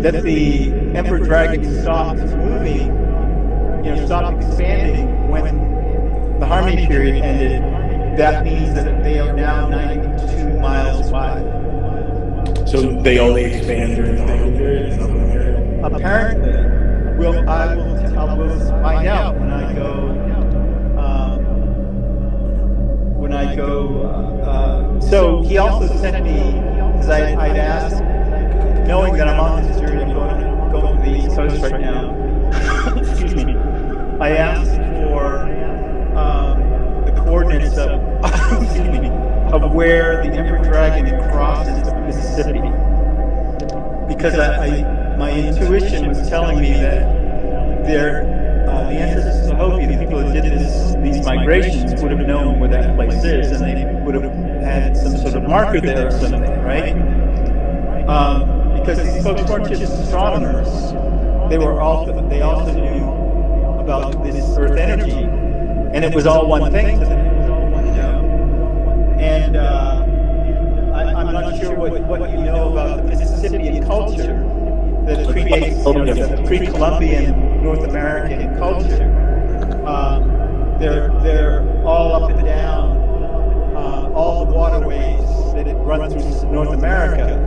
that the Emperor Dragon stopped moving, stopped expanding when the harmony period ended, that means that they are now 92 miles wide. So they only expand during the harmony period? Apparently. I will find out when I go. So he also sent me, because I'd asked, knowing that I'm on this journey, I'm going to the East Coast right now. Excuse me. I asked for the coordinates of where the Emperor Dragon crosses the Mississippi, because my intuition was telling me that the ancestors of the Hopi, the people that did these migrations, would have known where that place is, and they would have had some sort of marker there or something, right? Because these folks weren't just astronomers; they also knew about this Earth energy, and it was all one thing to them, And I'm not sure what you know about the Mississippian culture that predates the pre-Columbian North American culture. They're all up and down, all the waterways that run through North America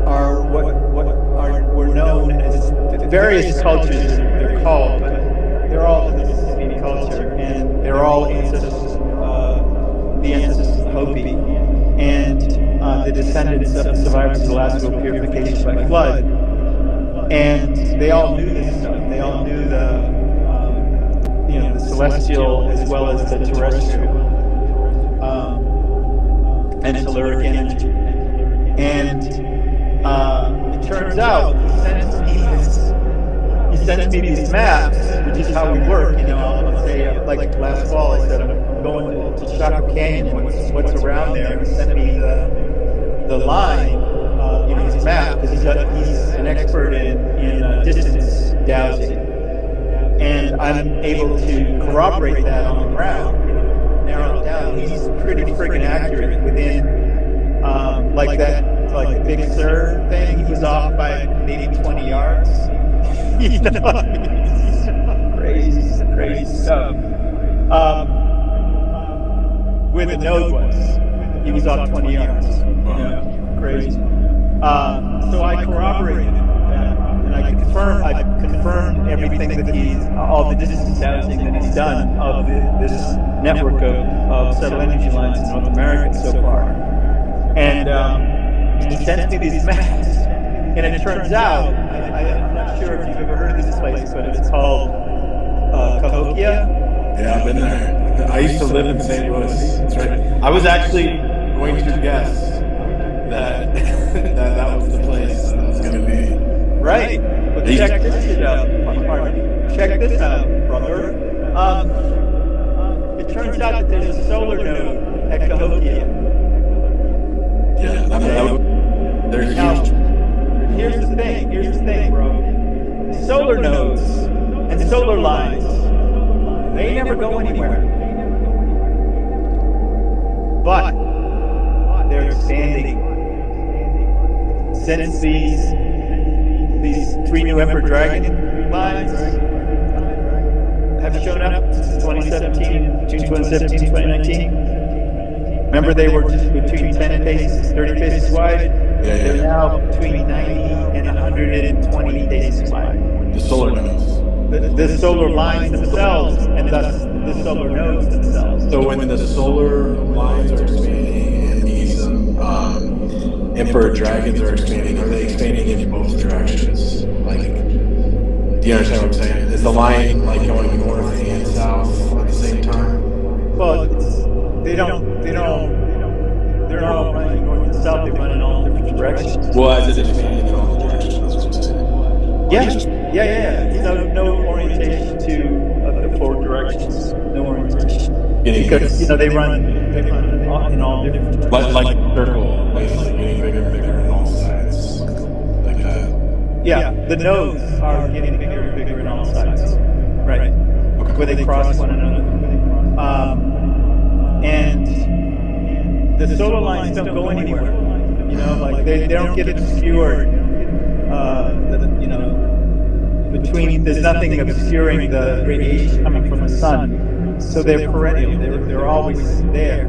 are were known as various cultures. They're called, but they're all the Mississippian culture, and they're all the ancestors of the Hopi, and the descendants of the survivors of the last world purification by flood. And they all knew this stuff. They all knew the celestial as well as the terrestrial and telluric energy. And it turns out he sends me these maps, which is how we work. I'll say, like last fall, I said I'm going to Chaco Canyon. What's around there? He sent me the line, his map, because he's an expert in distance dowsing, and I'm able to corroborate that on the ground, narrow it down. He's pretty friggin' accurate within like the Big Sur thing. He was off by maybe 20 yards. Crazy stuff. Where the node was, he was off 20 yards. Crazy. So I corroborated that, and I confirmed everything that all the distance dowsing that he's done of this network of subtle energy lines in North America so far. And he sends me these maps, and it turns out, I'm not sure if you've ever heard of this place, but it's called Cahokia. Yeah, I've been there. I used to live in St. Louis. That's right. I was actually going to guess that that was the place that was going to be. Right. But check this shit out. Pardon me. Check this out, brother. It turns out that there's a solar node at Cahokia. Yeah, there's now, here's the thing, bro. Solar nodes and solar lines, they never go anywhere. But they're expanding. Since these 3 new Emperor Dragon lines have shown up since 2017, June 2017, 2019. Remember, they were between 10 paces, 30 paces wide. They're now between 90 and 120 paces wide. The solar nodes. The solar lines themselves, and thus the solar nodes themselves. So when the solar lines are expanding and these Emperor Dragons are they expanding in both directions? Like, do you understand what I'm saying? Is the line like going north and south at the same time? Well, they're not all running north and south. They run in all different directions. Well, as it expanding in all directions, that's what I'm saying. Yeah. No orientation to the forward directions. No orientation. Because they run in all different directions. Like a circle, basically getting bigger and bigger on all sides, like that. Yeah, the nodes are getting bigger and bigger in all sides, right? Okay. Where they cross one another. And the solar lines don't go anywhere. Like they don't get obscured. Between there's nothing obscuring the radiation coming from the sun, so they're perennial. They're always there.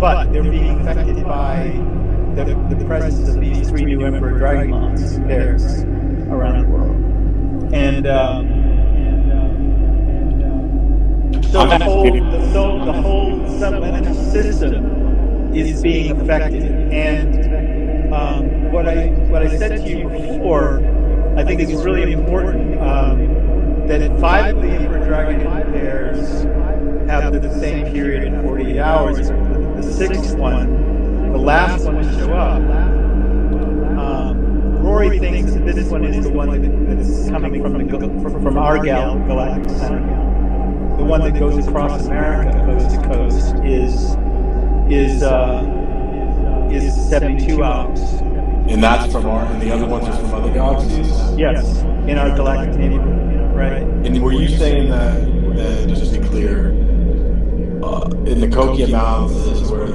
But they're being affected by the presence of these 3 new emperor dragon moths pairs around the world, and so the whole subtle energy system is being affected. And what I said to you before, I think is really important. That 5 of the emperor dragon pairs have the same period in 48 hours. The 6th one, the last one to show up. Rory thinks that this one is the one that's coming from our galactic center. The one that goes across America, coast to coast, is 72 hours. And that's from and the other ones are from other galaxies? Yes, in our galactic neighborhood, right? And were you saying that just to be clear, in the Kokia Mountains is where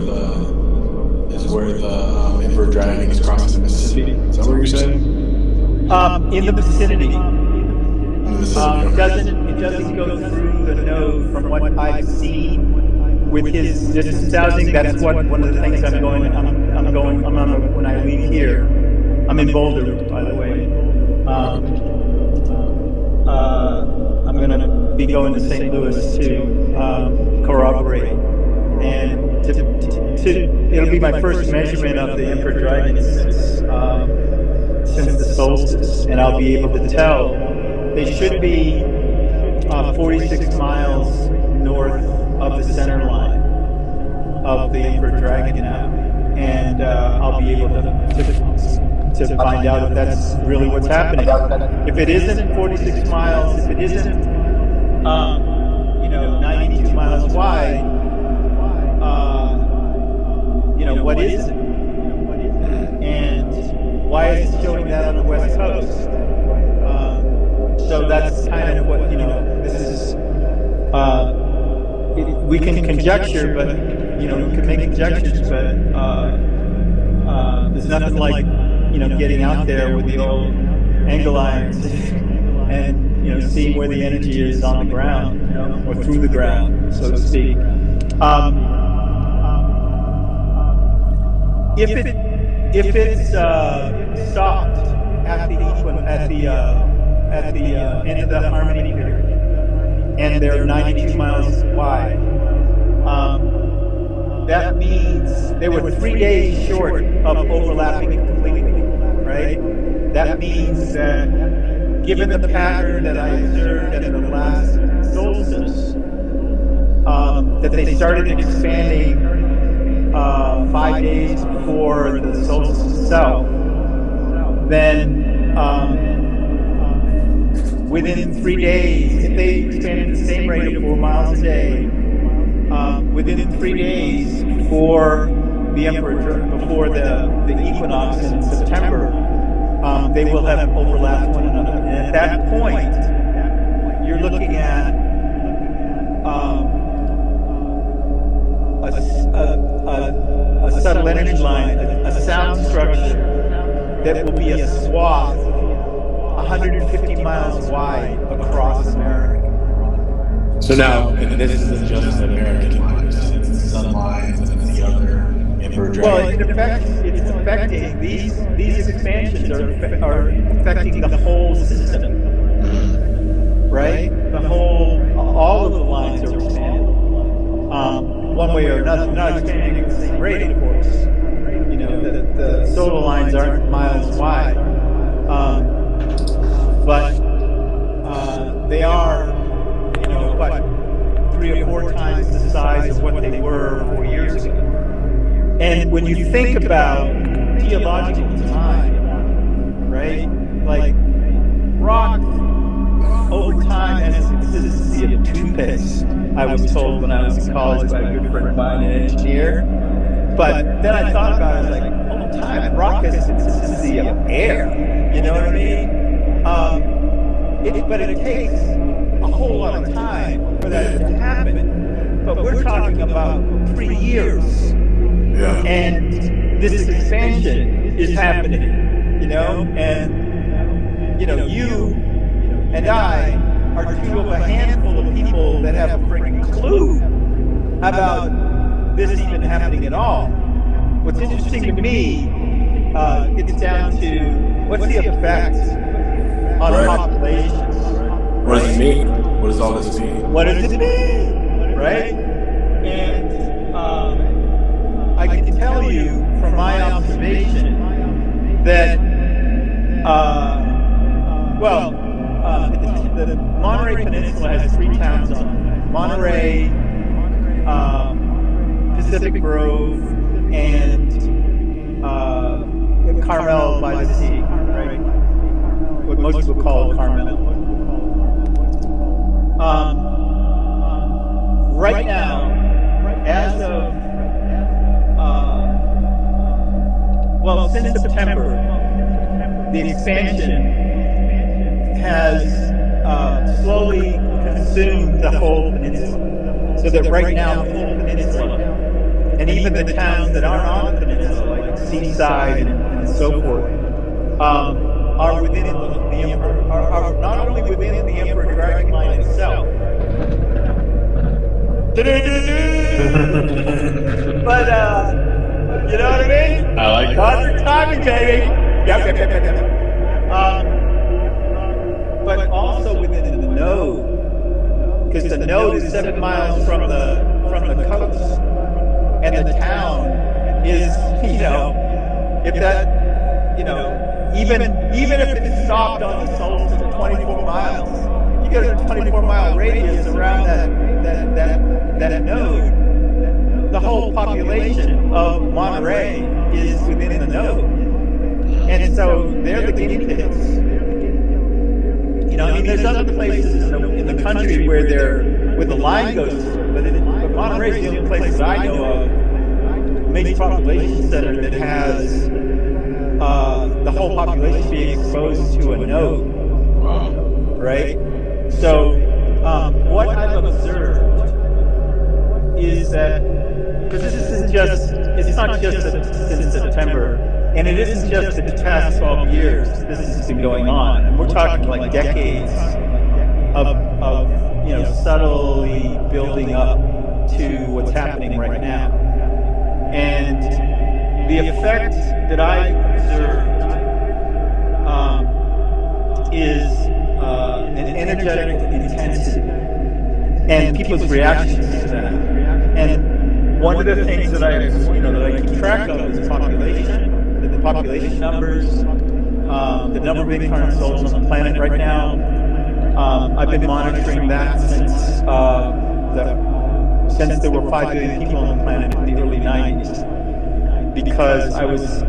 the emperor dragon is crossing the Mississippi? Is that what you're saying? In the vicinity. In the vicinity. It doesn't go through the node from what I've seen with his distance dowsing. That's one of the things I'm on when I leave here. I'm in Boulder, by the way. I'm going to be going to St. Louis to corroborate, and it'll be my first measurement of the emperor dragon since the solstice, and I'll be able to tell. They should be 46 miles north of the center line of the emperor dragon now, and I'll be able to find out if that's really what's happening. If it isn't 46 miles, if it isn't 92 miles wide, what is it? And why is it showing that on the West Coast? So that's kind of what this is. We can conjecture, but we can make conjectures, but there's nothing like getting out there with the old angle irons and seeing where the energy is on the ground, or through the ground, so to speak. If it's stopped at the end of the harmony period, and they're 92 miles wide, that means they were 3 days short of overlapping completely, right? That means that, given the pattern that I observed at the last solstice, that they started expanding 5 days before the solstice itself, then within 3 days, if they expanded at the same rate of 4 miles a day, within 3 days before the equinox in September, they will have overlapped one another. And at that point, you're looking at a subtle energy line, a sound structure that will be a swath 150 miles wide across America. So now, and this isn't just an American line, it's the sun lines and the other emperor dragon. Well, it's affecting these expansions are affecting the whole system, right? All of the lines are expanding, one way or another. Not expanding at the same rate, of course. The solar lines aren't miles wide, but they are, 3 or 4 times the size of what they were 4 years ago. And when you think about geological time, right? Like, rock over time has the consistency of toothpaste, I was told when I was in college by a good friend of mine, an engineer. But then I thought about it, I was like, over time, rock has the consistency of air. You know what I mean? but it takes a whole lot of time for that to happen. But we're talking about 3 years. Yeah. And this expansion is happening, and, you and I are two of a handful of people that have a freaking clue about this even happening at all. What's interesting to me, it's down to what's the effect on populations. What does it mean? What does all this mean? What does it mean? Right? And I can tell you from my observation that, the Monterey Peninsula has 3 towns on it. Monterey, Pacific Grove, and Carmel by the Sea, right? What most people call Carmel. Right now, as of since September, the expansion has slowly consumed the whole peninsula. So that right now, the whole peninsula, and even the towns that aren't on the peninsula, like Seaside and so forth, are within the Emperor, are not only within the Emperor Dragon Line itself, but you know what I mean? I like that. Timing, baby. Yep. But also within the node, because the node is 7 miles from the coast, and the town is, if that, even if it's stopped on the solstice at 24 miles, you get a 24-mile radius around that node. The whole population of Monterey is within the node, and so they're the guinea pigs. There's other places in the country where the line goes through, but Monterey is the only place that I know of, major population center, that has the whole population being exposed to a node. Wow. Right? So, what I've observed is that, because it's not just since September, and it isn't just the past 12 years this has been going on. And we're talking like decades of subtly building up to what's happening right now. And the effect that I observed is an energetic intensity and people's reactions to that. And one of the things that I keep track of is population. The population numbers, the number of incarnate souls on the planet right now. I've been monitoring that since there were 5 billion people on the planet in the early 90s, because I was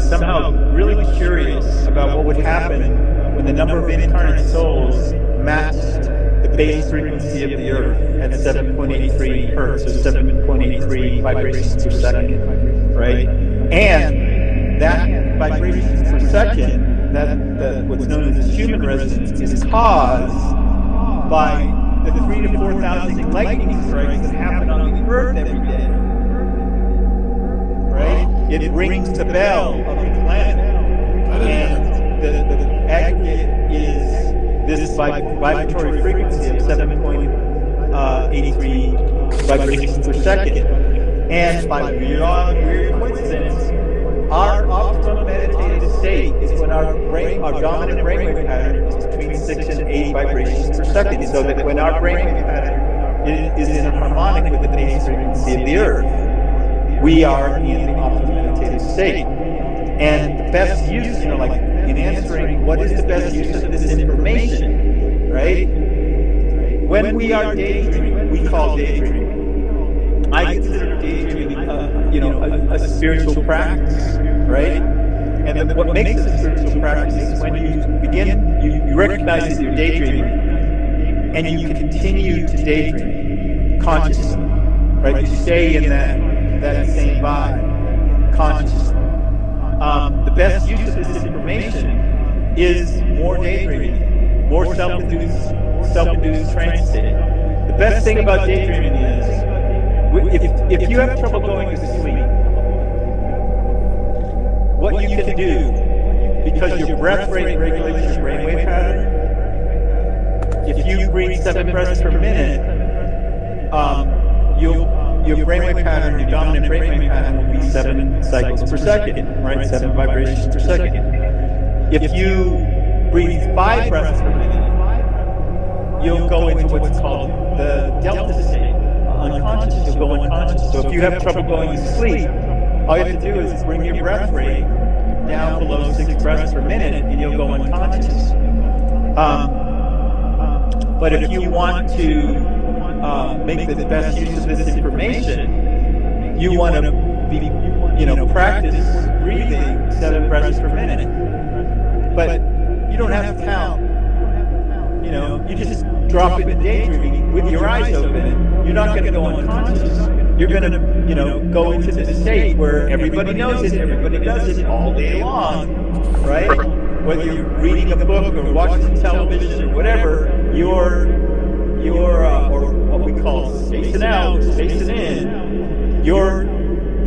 somehow really curious about what would happen when the number of incarnate souls matched the base frequency of the Earth at 7.83 hertz, or 7.83 vibrations per second, right? And that vibrations per second, that what's known as human resonance, is caused by the 3,000 to 4,000 lightning strikes that happen on the Earth every day. Right? It rings the bell of the planet, and the aggregate is this vibratory frequency of 7.83 vibrations per second. And by weird coincidence, our optimum meditative state is when our dominant brainwave pattern is between 6 and 8 vibrations per second. So that when our brainwave pattern is in harmonic with the base frequency of the Earth, we are in the optimum meditative state. And the best use, like in answering what is the best use of this information, right? When we are daydreaming, we call daydreaming. I consider daydreaming a spiritual practice, right? And then what makes it a spiritual practice is when you recognize that you're daydreaming, and you continue to daydream consciously, right? You stay in that same vibe consciously. The best use of this information is more daydreaming, more self-induced trance state. The best thing about daydreaming is if you have trouble going to sleep, what you can do, because your breath rate regulates your brainwave pattern, if you breathe 7 breaths per minute, your brainwave pattern, your dominant brainwave pattern will be 7 cycles per second, right? 7 vibrations per second. If you breathe 5 breaths per minute, you'll go into what's called the delta state, unconscious. You'll go unconscious. So if you have trouble going to sleep, all you have to do is bring your breath rate down below 6 breaths per minute, and you'll go unconscious. But if you want to make the best use of this information, you want to practice breathing 7 breaths per minute. But you don't have to count. You just drop it in daydreaming with your eyes open. You're not going to go unconscious. You're going to, go into the state where everybody knows it, everybody does it all day long, right? Whether you're reading a book or watching television or whatever, you're or what we call spacing out, spacing in, you're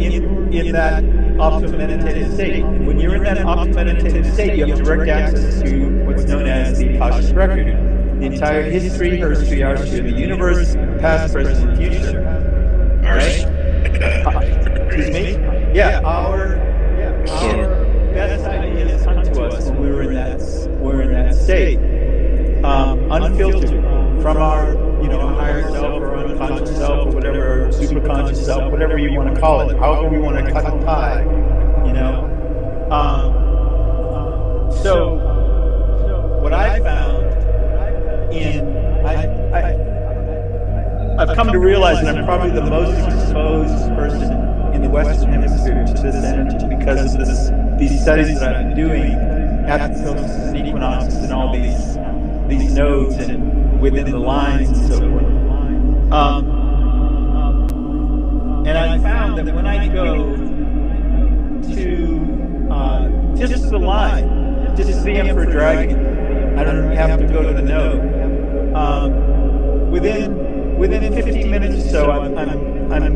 in that optimal meditative state. And when you're in that optimal meditative state, you have direct access to what's known as the Akashic record, the entire history, herstory, artistry of the universe, past, present, and future. All right? Excuse me? Yeah, our best ideas come to us when we're in that state, unfiltered from our higher self or unconscious self or whatever, superconscious self, whatever you want to call it, however we want to cut the pie, So what I found I've come to realize that I'm probably the most exposed person in the Western Hemisphere to this energy because of these studies that I've been doing at the solstices and equinoxes and all these nodes and within the lines and so forth. And I found that when I go to just the line, just to the Emperor Dragon, I don't have to go to the node. Within 15 minutes or so, I'm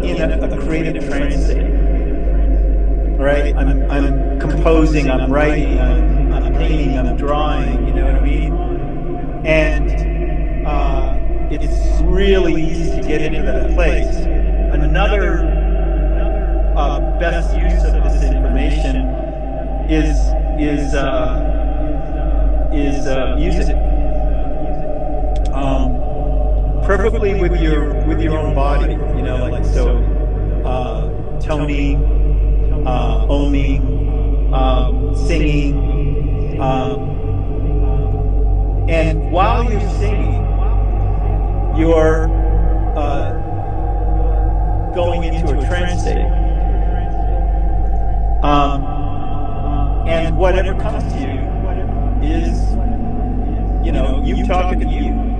in a creative trance state. Right? I'm composing, I'm writing, I'm painting, I'm drawing. You know what I mean? And it's really easy to get into that place. Another best use of this information is use it preferably with your own body. Like so, toning, oming, singing, and while you're singing, you're going into a trance state. And whatever comes to you is, you talking to you.